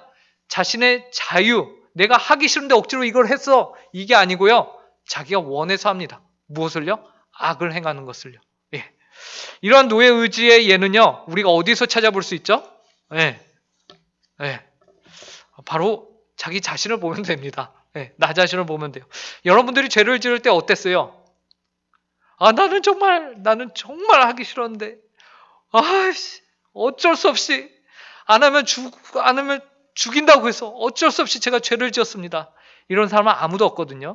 자신의 자유, 내가 하기 싫은데 억지로 이걸 했어. 이게 아니고요. 자기가 원해서 합니다. 무엇을요? 악을 행하는 것을요. 예. 이러한 노예 의지의 예는요. 우리가 어디서 찾아볼 수 있죠? 예. 예. 바로 자기 자신을 보면 됩니다. 예. 나 자신을 보면 돼요. 여러분들이 죄를 지을 때 어땠어요? 나는 정말 하기 싫었는데, 아이씨, 어쩔 수 없이, 안 하면 죽인다고 해서 어쩔 수 없이 제가 죄를 지었습니다. 이런 사람은 아무도 없거든요.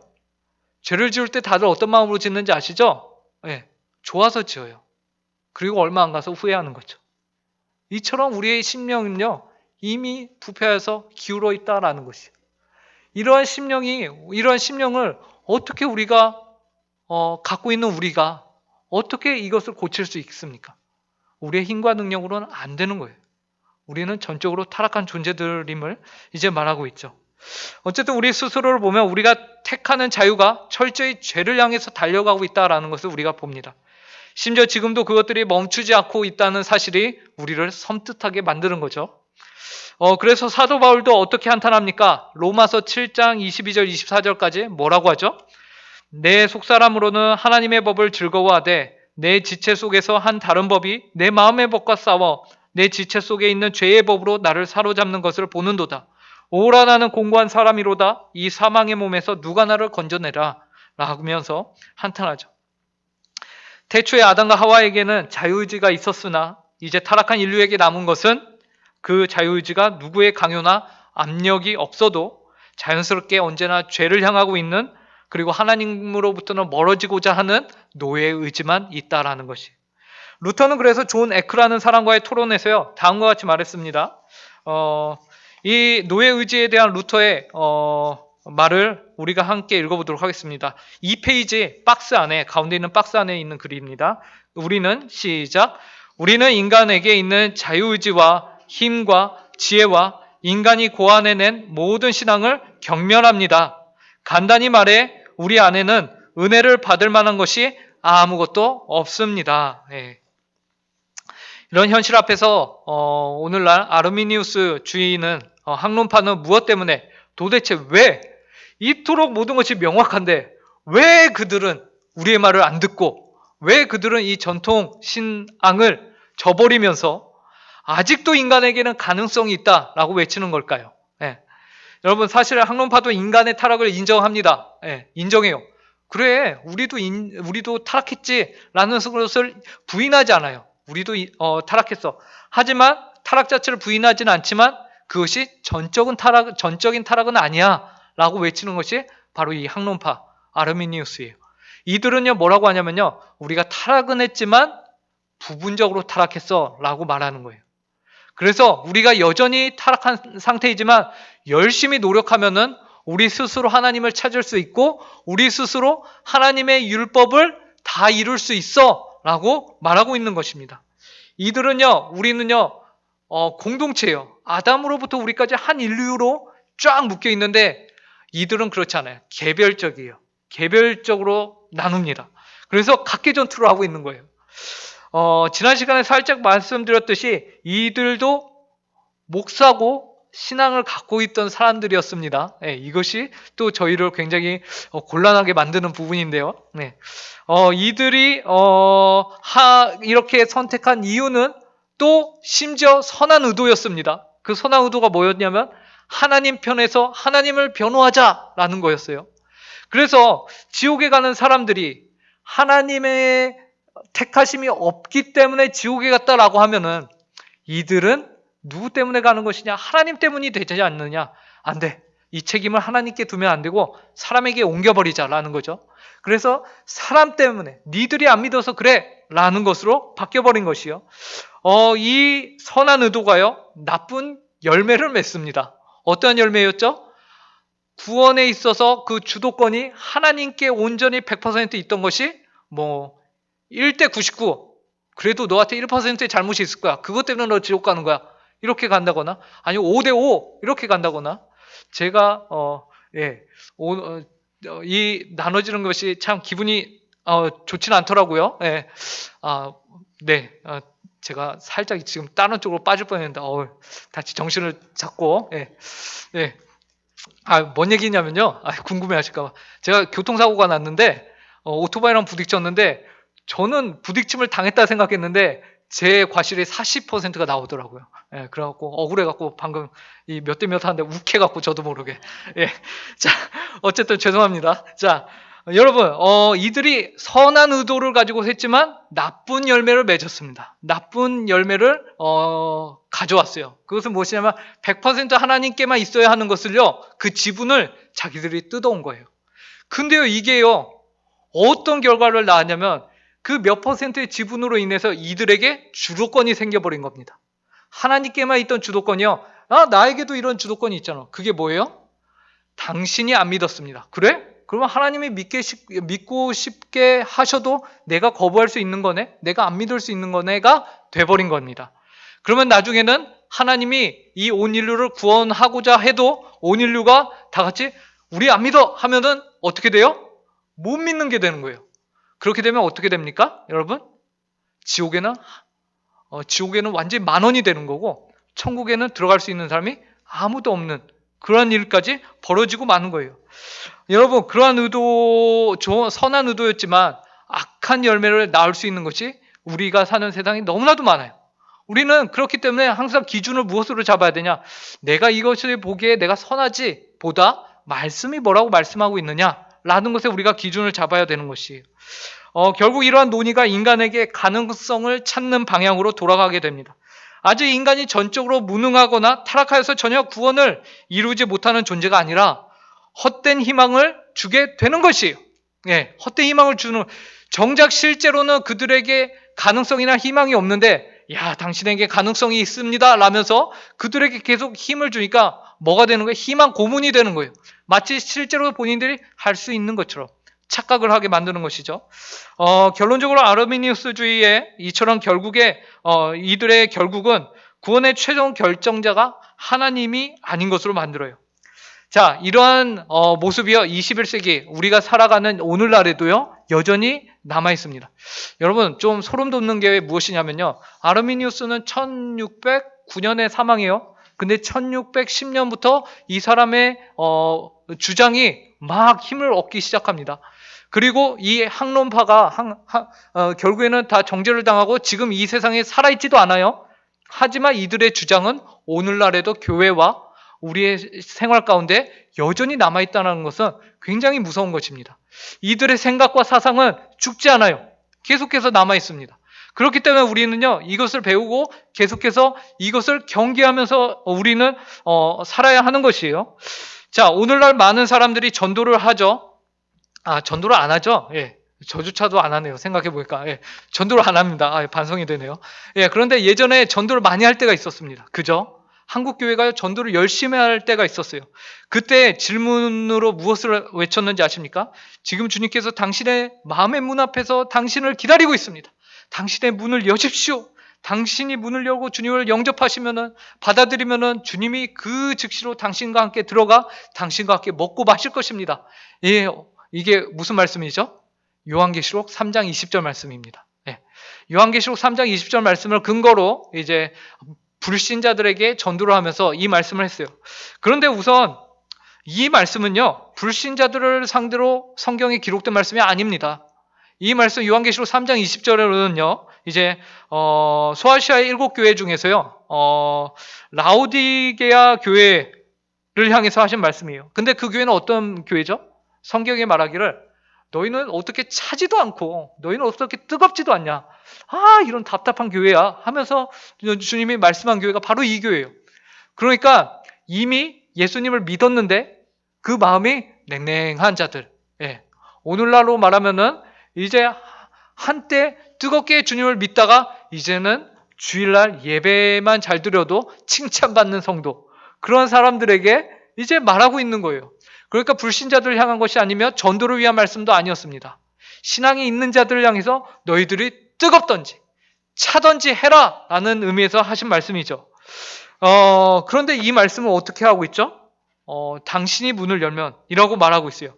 죄를 지을 때 다들 어떤 마음으로 짓는지 아시죠? 예, 좋아서 지어요. 그리고 얼마 안 가서 후회하는 거죠. 이처럼 우리의 심령은요, 이미 부패해서 기울어 있다라는 것이에요. 이러한 심령을 어떻게 우리가 갖고 있는 우리가 어떻게 이것을 고칠 수 있습니까? 우리의 힘과 능력으로는 안 되는 거예요. 우리는 전적으로 타락한 존재들임을 이제 말하고 있죠. 어쨌든 우리 스스로를 보면 우리가 택하는 자유가 철저히 죄를 향해서 달려가고 있다는 것을 우리가 봅니다. 심지어 지금도 그것들이 멈추지 않고 있다는 사실이 우리를 섬뜩하게 만드는 거죠. 그래서 사도 바울도 어떻게 한탄합니까? 로마서 7장 22절 24절까지 뭐라고 하죠? 내 속사람으로는 하나님의 법을 즐거워하되 내 지체 속에서 한 다른 법이 내 마음의 법과 싸워 내 지체 속에 있는 죄의 법으로 나를 사로잡는 것을 보는도다. 오라 나는 공고한 사람이로다. 이 사망의 몸에서 누가 나를 건져내라 라면서 한탄하죠. 태초에 아담과 하와에게는 자유의지가 있었으나 이제 타락한 인류에게 남은 것은 그 자유의지가 누구의 강요나 압력이 없어도 자연스럽게 언제나 죄를 향하고 있는, 그리고 하나님으로부터는 멀어지고자 하는 노예의 의지만 있다라는 것이. 루터는 그래서 존 에크라는 사람과의 토론에서요, 다음과 같이 말했습니다. 이 노예 의지에 대한 루터의 말을 우리가 함께 읽어보도록 하겠습니다. 이 페이지 박스 안에, 가운데 있는 박스 안에 있는 글입니다. 우리는 인간에게 있는 자유의지와 힘과 지혜와 인간이 고안해낸 모든 신앙을 경멸합니다. 간단히 말해 우리 안에는 은혜를 받을 만한 것이 아무것도 없습니다. 예. 이런 현실 앞에서 오늘날 아르미니우스 주의는 학론파는 무엇 때문에, 도대체 왜 이토록 모든 것이 명확한데 왜 그들은 우리의 말을 안 듣고 왜 그들은 이 전통 신앙을 저버리면서 아직도 인간에게는 가능성이 있다라고 외치는 걸까요? 예. 여러분, 사실 학론파도 인간의 타락을 인정합니다. 예, 인정해요. 그래, 우리도 타락했지라는 것을 부인하지 않아요. 우리도 타락했어. 하지만 타락 자체를 부인하지는 않지만 그것이 전적인 타락은 아니야라고 외치는 것이 바로 이 학론파 아르미니우스예요. 이들은요 뭐라고 하냐면요, 우리가 타락은 했지만 부분적으로 타락했어라고 말하는 거예요. 그래서 우리가 여전히 타락한 상태이지만 열심히 노력하면은 우리 스스로 하나님을 찾을 수 있고 우리 스스로 하나님의 율법을 다 이룰 수 있어 라고 말하고 있는 것입니다. 우리는요 공동체예요. 아담으로부터 우리까지 한 인류로 쫙 묶여 있는데 이들은 그렇지 않아요. 개별적이에요. 개별적으로 나눕니다. 그래서 각계 전투를 하고 있는 거예요. 지난 시간에 살짝 말씀드렸듯이 이들도 목사고 신앙을 갖고 있던 사람들이었습니다. 네, 이것이 또 저희를 굉장히 곤란하게 만드는 부분인데요. 네. 이들이 이렇게 선택한 이유는 또 심지어 선한 의도였습니다. 그 선한 의도가 뭐였냐면 하나님 편에서 하나님을 변호하자라는 거였어요. 그래서 지옥에 가는 사람들이 하나님의 택하심이 없기 때문에 지옥에 갔다라고 하면은 이들은 누구 때문에 가는 것이냐? 하나님 때문이 되지 않느냐? 안 돼. 이 책임을 하나님께 두면 안 되고 사람에게 옮겨버리자라는 거죠. 그래서 사람 때문에 니들이 안 믿어서 그래 라는 것으로 바뀌어버린 것이요. 이 선한 의도가요 나쁜 열매를 맺습니다. 어떠한 열매였죠? 구원에 있어서 그 주도권이 하나님께 온전히 100% 있던 것이 1대 99, 그래도 너한테 1%의 잘못이 있을 거야. 그것 때문에 너 지옥 가는 거야. 이렇게 간다거나, 아니면 5대 5 이렇게 간다거나. 제가 이 나눠지는 것이 참 기분이 좋지는 않더라고요. 예. 제가 살짝 지금 다른 쪽으로 빠질 뻔했는데 다시 정신을 잡고 뭔 얘기냐면요. 궁금해 하실까봐. 제가 교통사고가 났는데, 오토바이랑 부딪혔는데, 저는 부딪힘을 당했다 생각했는데, 제 과실이 40%가 나오더라고요. 예, 그래갖고, 억울해갖고, 방금 이 몇 대 몇 하는데 욱해갖고, 저도 모르게. 예. 자, 어쨌든 죄송합니다. 자, 여러분, 이들이 선한 의도를 가지고 했지만, 나쁜 열매를 맺었습니다. 나쁜 열매를, 가져왔어요. 그것은 무엇이냐면, 100% 하나님께만 있어야 하는 것을요, 그 지분을 자기들이 뜯어온 거예요. 근데요, 이게요, 어떤 결과를 낳았냐면, 그 몇 퍼센트의 지분으로 인해서 이들에게 주도권이 생겨버린 겁니다. 하나님께만 있던 주도권이요, 나에게도 이런 주도권이 있잖아. 그게 뭐예요? 당신이 안 믿었습니다. 그래? 그러면 하나님이 믿고 싶게 하셔도 내가 거부할 수 있는 거네? 내가 안 믿을 수 있는 거네가 돼버린 겁니다. 그러면 나중에는 하나님이 이 온 인류를 구원하고자 해도 온 인류가 다 같이 우리 안 믿어 하면은 어떻게 돼요? 못 믿는 게 되는 거예요. 그렇게 되면 어떻게 됩니까? 여러분? 지옥에는 완전히 만원이 되는 거고 천국에는 들어갈 수 있는 사람이 아무도 없는 그런 일까지 벌어지고 마는 거예요. 여러분, 그러한 선한 의도였지만 악한 열매를 낳을 수 있는 것이 우리가 사는 세상이 너무나도 많아요. 우리는 그렇기 때문에 항상 기준을 무엇으로 잡아야 되냐? 내가 이것을 보기에 내가 선하지 보다 말씀이 뭐라고 말씀하고 있느냐? 라는 것에 우리가 기준을 잡아야 되는 것이에요. 결국 이러한 논의가 인간에게 가능성을 찾는 방향으로 돌아가게 됩니다. 아직 인간이 전적으로 무능하거나 타락하여서 전혀 구원을 이루지 못하는 존재가 아니라 헛된 희망을 주게 되는 것이에요. 예, 헛된 희망을 주는, 정작 실제로는 그들에게 가능성이나 희망이 없는데, 당신에게 가능성이 있습니다. 라면서 그들에게 계속 힘을 주니까 뭐가 되는 거예요? 희망 고문이 되는 거예요. 마치 실제로 본인들이 할 수 있는 것처럼 착각을 하게 만드는 것이죠. 결론적으로 아르미니우스주의에 이처럼 결국에 이들의 결국은 구원의 최종 결정자가 하나님이 아닌 것으로 만들어요. 자, 이러한 모습이요 21세기 우리가 살아가는 오늘날에도요 여전히 남아 있습니다. 여러분 좀 소름 돋는 게 무엇이냐면요, 아르미니우스는 1609년에 사망해요. 근데 1610년부터 이 사람의 주장이 막 힘을 얻기 시작합니다. 그리고 이 학론파가 결국에는 다 정죄를 당하고 지금 이 세상에 살아있지도 않아요. 하지만 이들의 주장은 오늘날에도 교회와 우리의 생활 가운데 여전히 남아있다는 것은 굉장히 무서운 것입니다. 이들의 생각과 사상은 죽지 않아요. 계속해서 남아있습니다. 그렇기 때문에 우리는요, 이것을 배우고 계속해서 이것을 경계하면서 우리는 살아야 하는 것이에요. 자, 오늘날 많은 사람들이 전도를 하죠. 전도를 안 하죠? 예. 저조차도 안 하네요. 생각해보니까. 예. 전도를 안 합니다. 반성이 되네요. 예. 그런데 예전에 전도를 많이 할 때가 있었습니다. 그죠? 한국교회가 전도를 열심히 할 때가 있었어요. 그때 질문으로 무엇을 외쳤는지 아십니까? 지금 주님께서 당신의 마음의 문 앞에서 당신을 기다리고 있습니다. 당신의 문을 여십시오. 당신이 문을 열고 주님을 영접하시면은, 받아들이면은 주님이 그 즉시로 당신과 함께 들어가 당신과 함께 먹고 마실 것입니다. 예. 이게 무슨 말씀이죠? 요한계시록 3장 20절 말씀입니다. 예. 요한계시록 3장 20절 말씀을 근거로 이제 불신자들에게 전도를 하면서 이 말씀을 했어요. 그런데 우선 이 말씀은요, 불신자들을 상대로 성경에 기록된 말씀이 아닙니다. 이 말씀 요한계시록 3장 20절에는요, 이제 소아시아의 7교회 중에서요, 라오디게아 교회를 향해서 하신 말씀이에요. 근데 그 교회는 어떤 교회죠? 성경에 말하기를 너희는 어떻게 차지도 않고 너희는 어떻게 뜨겁지도 않냐, 이런 답답한 교회야 하면서 주님이 말씀한 교회가 바로 이 교회예요. 그러니까 이미 예수님을 믿었는데 그 마음이 냉랭한 자들, 예. 오늘날로 말하면은 이제 한때 뜨겁게 주님을 믿다가 이제는 주일날 예배만 잘 드려도 칭찬받는 성도, 그런 사람들에게 이제 말하고 있는 거예요. 그러니까 불신자들을 향한 것이 아니며 전도를 위한 말씀도 아니었습니다. 신앙이 있는 자들을 향해서 너희들이 뜨겁던지 차던지 해라 라는 의미에서 하신 말씀이죠. 그런데 이 말씀을 어떻게 하고 있죠? 당신이 문을 열면 이라고 말하고 있어요.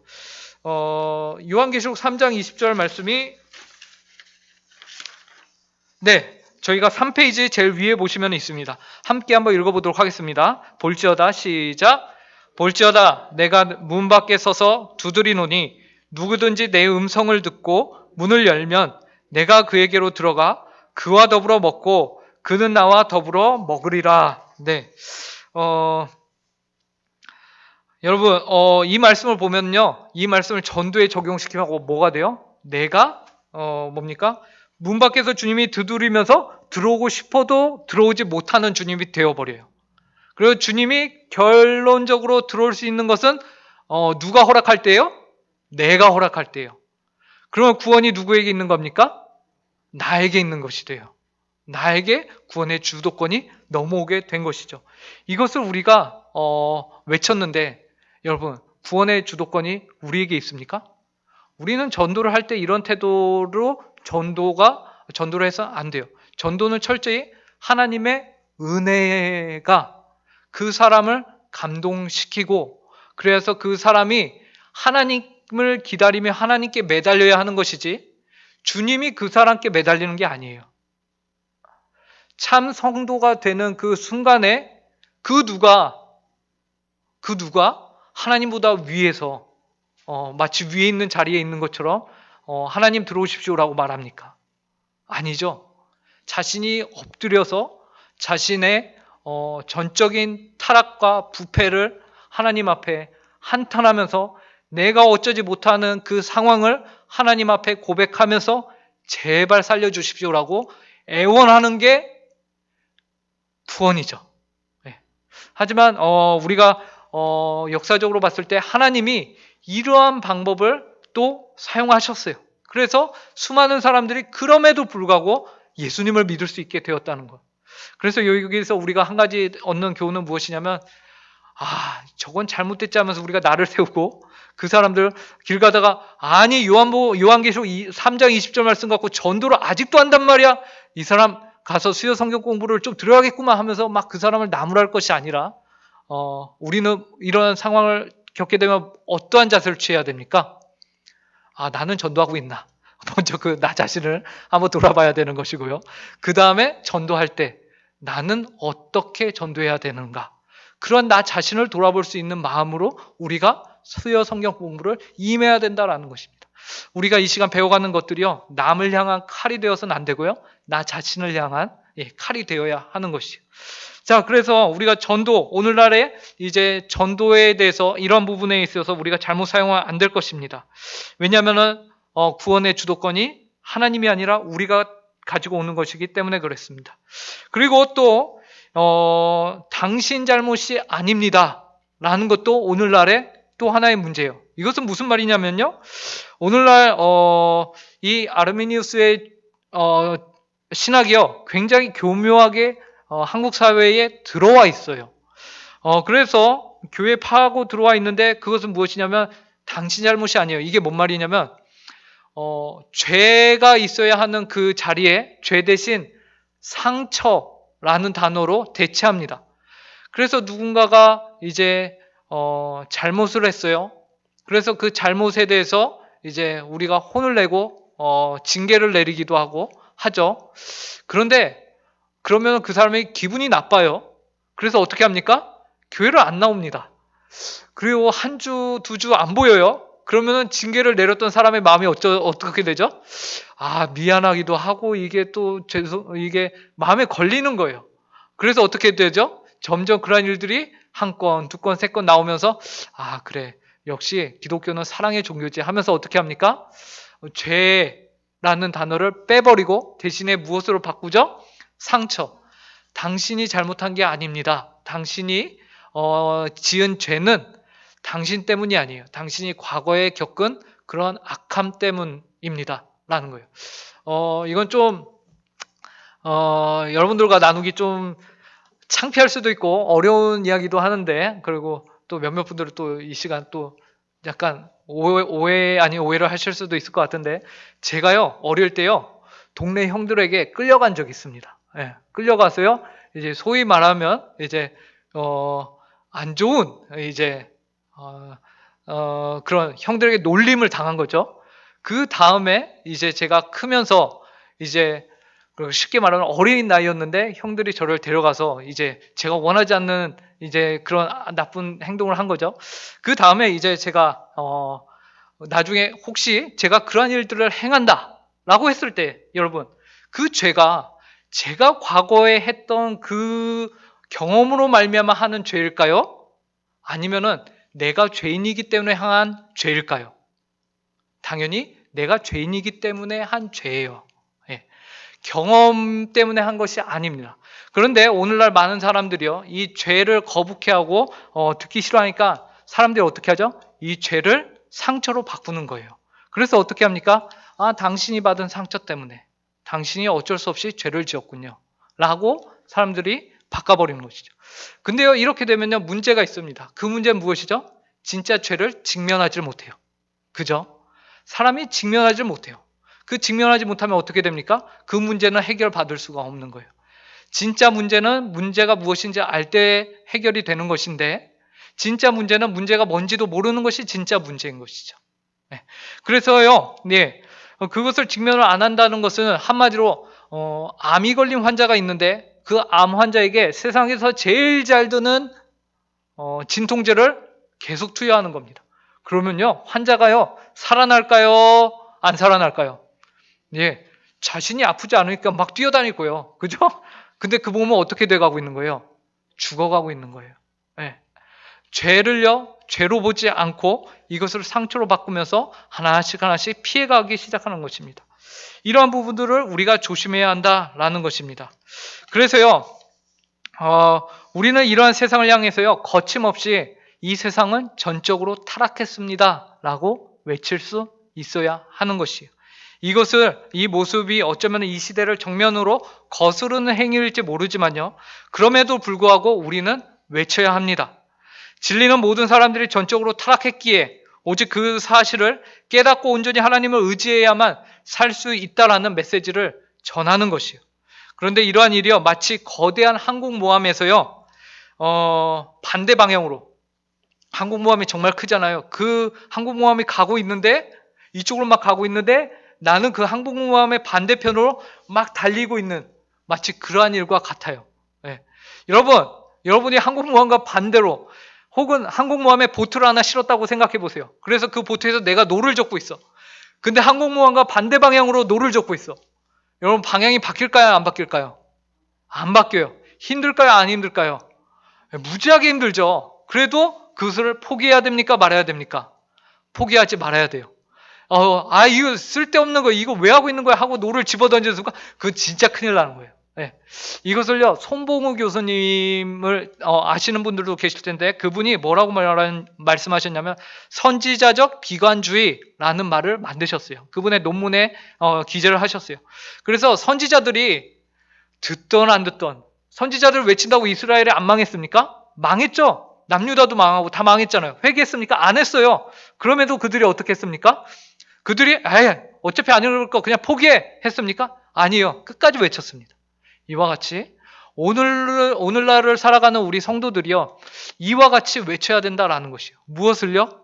요한계시록 3장 20절 말씀이, 네, 저희가 3페이지 제일 위에 보시면 있습니다. 함께 한번 읽어보도록 하겠습니다. 볼지어다 시작. 볼지어다 내가 문 밖에 서서 두드리노니 누구든지 내 음성을 듣고 문을 열면 내가 그에게로 들어가 그와 더불어 먹고 그는 나와 더불어 먹으리라. 네. 여러분, 이 말씀을 보면요. 이 말씀을 전도에 적용시키면 뭐가 돼요? 내가, 뭡니까? 문 밖에서 주님이 두드리면서 들어오고 싶어도 들어오지 못하는 주님이 되어버려요. 그리고 주님이 결론적으로 들어올 수 있는 것은, 누가 허락할 때요? 내가 허락할 때요. 그러면 구원이 누구에게 있는 겁니까? 나에게 있는 것이 돼요. 나에게 구원의 주도권이 넘어오게 된 것이죠. 이것을 우리가 외쳤는데 여러분, 구원의 주도권이 우리에게 있습니까? 우리는 전도를 할 때 이런 태도로 전도를 해서 안 돼요. 전도는 철저히 하나님의 은혜가 그 사람을 감동시키고, 그래서 그 사람이 하나님을 기다리며 하나님께 매달려야 하는 것이지 주님이 그 사람께 매달리는 게 아니에요. 참 성도가 되는 그 순간에 그 누가 하나님보다 위에서 마치 위에 있는 자리에 있는 것처럼 하나님 들어오십시오라고 말합니까? 아니죠. 자신이 엎드려서 자신의 전적인 타락과 부패를 하나님 앞에 한탄하면서 내가 어쩌지 못하는 그 상황을 하나님 앞에 고백하면서 제발 살려주십시오라고 애원하는 게 구원이죠. 네. 하지만 우리가 역사적으로 봤을 때 하나님이 이러한 방법을 또 사용하셨어요. 그래서 수많은 사람들이 그럼에도 불구하고 예수님을 믿을 수 있게 되었다는 것. 그래서 여기서 우리가 한 가지 얻는 교훈은 무엇이냐면, 저건 잘못됐지 하면서 우리가 나를 세우고 그 사람들 길 가다가 아니 요한계시록 3장 20절 말씀 갖고 전도를 아직도 한단 말이야. 이 사람 가서 수요 성경 공부를 좀 들어야겠구만 하면서 막 그 사람을 나무랄 것이 아니라 우리는 이런 상황을 겪게 되면 어떠한 자세를 취해야 됩니까? 나는 전도하고 있나? 먼저 나 자신을 한번 돌아봐야 되는 것이고요. 그 다음에 전도할 때 나는 어떻게 전도해야 되는가? 그런 나 자신을 돌아볼 수 있는 마음으로 우리가 수요 성경 공부를 임해야 된다는 것입니다. 우리가 이 시간 배워가는 것들이요, 남을 향한 칼이 되어서는 안 되고요, 나 자신을 향한 칼이 되어야 하는 것이요. 자, 그래서 우리가 오늘날에 이제 전도에 대해서 이런 부분에 있어서 우리가 잘못 사용하면 안 될 것입니다. 왜냐하면은 구원의 주도권이 하나님이 아니라 우리가 가지고 오는 것이기 때문에 그렇습니다. 그리고 또 당신 잘못이 아닙니다 라는 것도 오늘날의 또 하나의 문제예요. 이것은 무슨 말이냐면요, 오늘날 이 아르미니우스의 신학이요, 굉장히 교묘하게 한국 사회에 들어와 있어요. 그래서 교회 파고 들어와 있는데 그것은 무엇이냐면 당신 잘못이 아니에요. 이게 뭔 말이냐면 죄가 있어야 하는 그 자리에 죄 대신 상처라는 단어로 대체합니다. 그래서 누군가가 이제 잘못을 했어요. 그래서 그 잘못에 대해서 이제 우리가 혼을 내고 징계를 내리기도 하죠. 그런데 그러면 그 사람의 기분이 나빠요. 그래서 어떻게 합니까? 교회를 안 나옵니다. 그리고 한 주, 두 주 안 보여요. 그러면은 징계를 내렸던 사람의 마음이 어떻게 되죠? 미안하기도 하고 이게 마음에 걸리는 거예요. 그래서 어떻게 되죠? 점점 그런 일들이 한 건, 두 건, 세 건 나오면서 그래, 역시 기독교는 사랑의 종교지 하면서 어떻게 합니까? 죄라는 단어를 빼버리고 대신에 무엇으로 바꾸죠? 상처. 당신이 잘못한 게 아닙니다. 당신이 지은 죄는 당신 때문이 아니에요. 당신이 과거에 겪은 그런 악함 때문입니다 라는 거예요. 이건 좀 여러분들과 나누기 좀 창피할 수도 있고 어려운 이야기도 하는데, 그리고 또 몇몇 분들은 또 이 시간 또 약간 오해 아닌 오해를 하실 수도 있을 것 같은데, 제가요 어릴 때요 동네 형들에게 끌려간 적이 있습니다. 끌려가서요 이제 소위 말하면 이제 안 좋은 이제 그런 형들에게 놀림을 당한 거죠. 그 다음에 이제 제가 크면서 이제 쉽게 말하면 어린 나이였는데 형들이 저를 데려가서 이제 제가 원하지 않는 이제 그런 나쁜 행동을 한 거죠. 그 다음에 이제 제가 나중에 혹시 제가 그러한 일들을 행한다라고 했을 때 여러분 그 죄가 제가 과거에 했던 그 경험으로 말미암아 하는 죄일까요? 아니면은 내가 죄인이기 때문에 행한 죄일까요? 당연히 내가 죄인이기 때문에 한 죄예요. 예. 경험 때문에 한 것이 아닙니다. 그런데 오늘날 많은 사람들이요, 이 죄를 거북해하고 듣기 싫어하니까 사람들이 어떻게 하죠? 이 죄를 상처로 바꾸는 거예요. 그래서 어떻게 합니까? 당신이 받은 상처 때문에 당신이 어쩔 수 없이 죄를 지었군요. 라고 사람들이 바꿔버리는 것이죠. 근데요, 이렇게 되면요, 문제가 있습니다. 그 문제는 무엇이죠? 진짜 죄를 직면하지 못해요. 그죠? 사람이 직면하지 못해요. 그 직면하지 못하면 어떻게 됩니까? 그 문제는 해결받을 수가 없는 거예요. 진짜 문제는 문제가 무엇인지 알 때 해결이 되는 것인데, 진짜 문제는 문제가 뭔지도 모르는 것이 진짜 문제인 것이죠. 네. 그래서요, 네, 그것을 직면을 안 한다는 것은 한마디로 암이 걸린 환자가 있는데 그 암 환자에게 세상에서 제일 잘 드는 진통제를 계속 투여하는 겁니다. 그러면요, 환자가요, 살아날까요? 안 살아날까요? 예, 자신이 아프지 않으니까 막 뛰어다니고요. 그죠? 근데 그 몸은 어떻게 돼가고 있는 거예요? 죽어가고 있는 거예요. 예. 죄를요, 죄로 보지 않고 이것을 상처로 바꾸면서 하나씩 하나씩 피해가기 시작하는 것입니다. 이러한 부분들을 우리가 조심해야 한다라는 것입니다. 그래서요, 우리는 이러한 세상을 향해서요, 거침없이 이 세상은 전적으로 타락했습니다. 라고 외칠 수 있어야 하는 것이에요. 이 모습이 어쩌면 이 시대를 정면으로 거스르는 행위일지 모르지만요. 그럼에도 불구하고 우리는 외쳐야 합니다. 진리는 모든 사람들이 전적으로 타락했기에 오직 그 사실을 깨닫고 온전히 하나님을 의지해야만 살 수 있다라는 메시지를 전하는 것이에요. 그런데 이러한 일이요, 마치 거대한 항공모함에서요, 반대 방향으로, 항공모함이 정말 크잖아요. 그 항공모함이 가고 있는데, 이쪽으로 막 가고 있는데, 나는 그 항공모함의 반대편으로 막 달리고 있는 마치 그러한 일과 같아요. 예. 여러분이 항공모함과 반대로 혹은 항공모함에 보트를 하나 실었다고 생각해 보세요. 그래서 그 보트에서 내가 노를 젓고 있어. 근데 항공모함과 반대 방향으로 노를 젓고 있어. 여러분 방향이 바뀔까요? 안 바뀔까요? 안 바뀌어요. 힘들까요? 안 힘들까요? 무지하게 힘들죠. 그래도 그것을 포기해야 됩니까? 말아야 됩니까? 포기하지 말아야 돼요. 이거 쓸데없는 거, 이거 왜 하고 있는 거야? 하고 노를 집어던지는 순간, 그거 진짜 큰일 나는 거예요. 네. 이것을요, 손봉우 교수님을 아시는 분들도 계실 텐데, 그분이 뭐라고 말씀하셨냐면, 선지자적 비관주의라는 말을 만드셨어요. 그분의 논문에 기재를 하셨어요. 그래서 선지자들이 듣던 안 듣던, 선지자들을 외친다고 이스라엘이 안 망했습니까? 망했죠. 남유다도 망하고 다 망했잖아요. 회개했습니까? 안 했어요. 그럼에도 그들이 어떻게 했습니까? 그들이 어차피 안 이룰 거 그냥 포기해 했습니까? 아니요. 끝까지 외쳤습니다. 이와 같이 오늘날을 살아가는 우리 성도들이요, 이와 같이 외쳐야 된다라는 것이요. 무엇을요?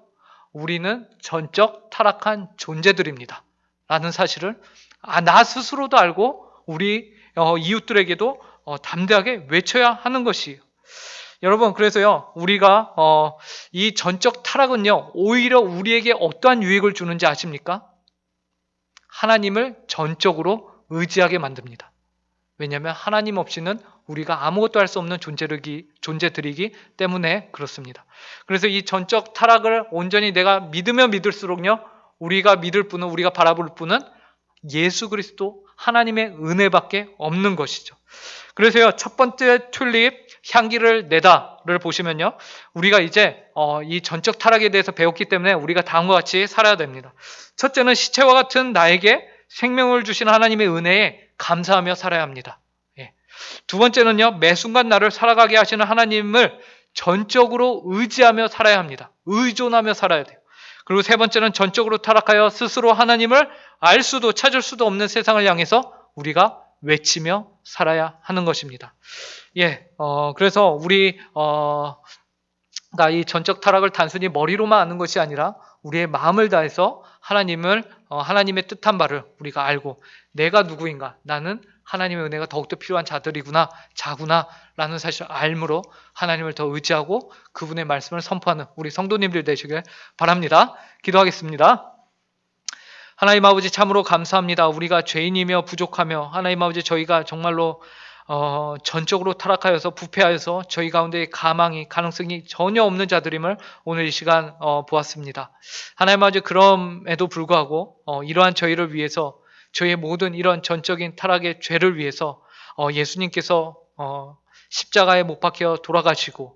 우리는 전적 타락한 존재들입니다. 라는 사실을 나 스스로도 알고 우리 이웃들에게도 담대하게 외쳐야 하는 것이에요. 여러분, 그래서요, 우리가 이 전적 타락은요, 오히려 우리에게 어떠한 유익을 주는지 아십니까? 하나님을 전적으로 의지하게 만듭니다. 왜냐하면 하나님 없이는 우리가 아무것도 할 수 없는 존재들이기 때문에 그렇습니다. 그래서 이 전적 타락을 온전히 내가 믿으면 믿을수록요, 우리가 믿을 분은, 우리가 바라볼 분은 예수 그리스도 하나님의 은혜밖에 없는 것이죠. 그래서요, 첫 번째 튤립 향기를 내다를 보시면요, 우리가 이제 이 전적 타락에 대해서 배웠기 때문에 우리가 다음과 같이 살아야 됩니다. 첫째는 시체와 같은 나에게 생명을 주신 하나님의 은혜에 감사하며 살아야 합니다. 예. 두 번째는요, 매 순간 나를 살아가게 하시는 하나님을 전적으로 의지하며 살아야 합니다. 의존하며 살아야 돼요. 그리고 세 번째는 전적으로 타락하여 스스로 하나님을 알 수도 찾을 수도 없는 세상을 향해서 우리가 외치며 살아야 하는 것입니다. 예, 그래서 우리가 이 전적 타락을 단순히 머리로만 아는 것이 아니라 우리의 마음을 다해서 하나님의 뜻한 바를 우리가 알고 내가 누구인가? 나는 하나님의 은혜가 더욱더 필요한 자들이구나, 자구나 라는 사실을 알므로 하나님을 더 의지하고 그분의 말씀을 선포하는 우리 성도님들 되시길 바랍니다. 기도하겠습니다. 하나님 아버지 참으로 감사합니다. 우리가 죄인이며 부족하며 하나님 아버지 저희가 정말로 전적으로 타락하여서 부패하여서 저희 가운데 가망이 가능성이 전혀 없는 자들임을 오늘 이 시간 보았습니다. 하나님 아버지 그럼에도 불구하고 이러한 저희를 위해서 저희의 모든 이런 전적인 타락의 죄를 위해서 예수님께서 십자가에 못 박혀 돌아가시고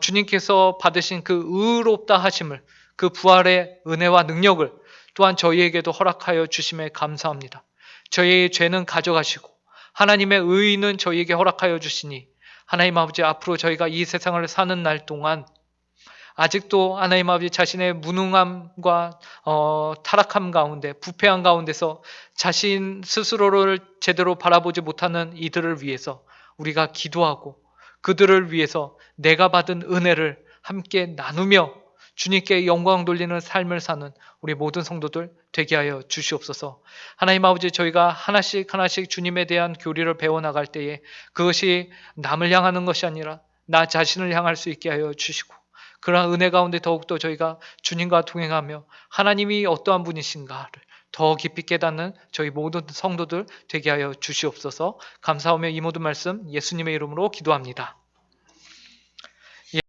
주님께서 받으신 그 의롭다 하심을 그 부활의 은혜와 능력을 또한 저희에게도 허락하여 주심에 감사합니다. 저희의 죄는 가져가시고 하나님의 의의는 저희에게 허락하여 주시니 하나님 아버지 앞으로 저희가 이 세상을 사는 날 동안 아직도 하나님 아버지 자신의 무능함과 타락함 가운데 부패한 가운데서 자신 스스로를 제대로 바라보지 못하는 이들을 위해서 우리가 기도하고 그들을 위해서 내가 받은 은혜를 함께 나누며 주님께 영광 돌리는 삶을 사는 우리 모든 성도들 되게 하여 주시옵소서. 하나님 아버지 저희가 하나씩 하나씩 주님에 대한 교리를 배워나갈 때에 그것이 남을 향하는 것이 아니라 나 자신을 향할 수 있게 하여 주시고 그러한 은혜 가운데 더욱더 저희가 주님과 동행하며 하나님이 어떠한 분이신가를 더 깊이 깨닫는 저희 모든 성도들 되게 하여 주시옵소서. 감사하며 이 모든 말씀 예수님의 이름으로 기도합니다.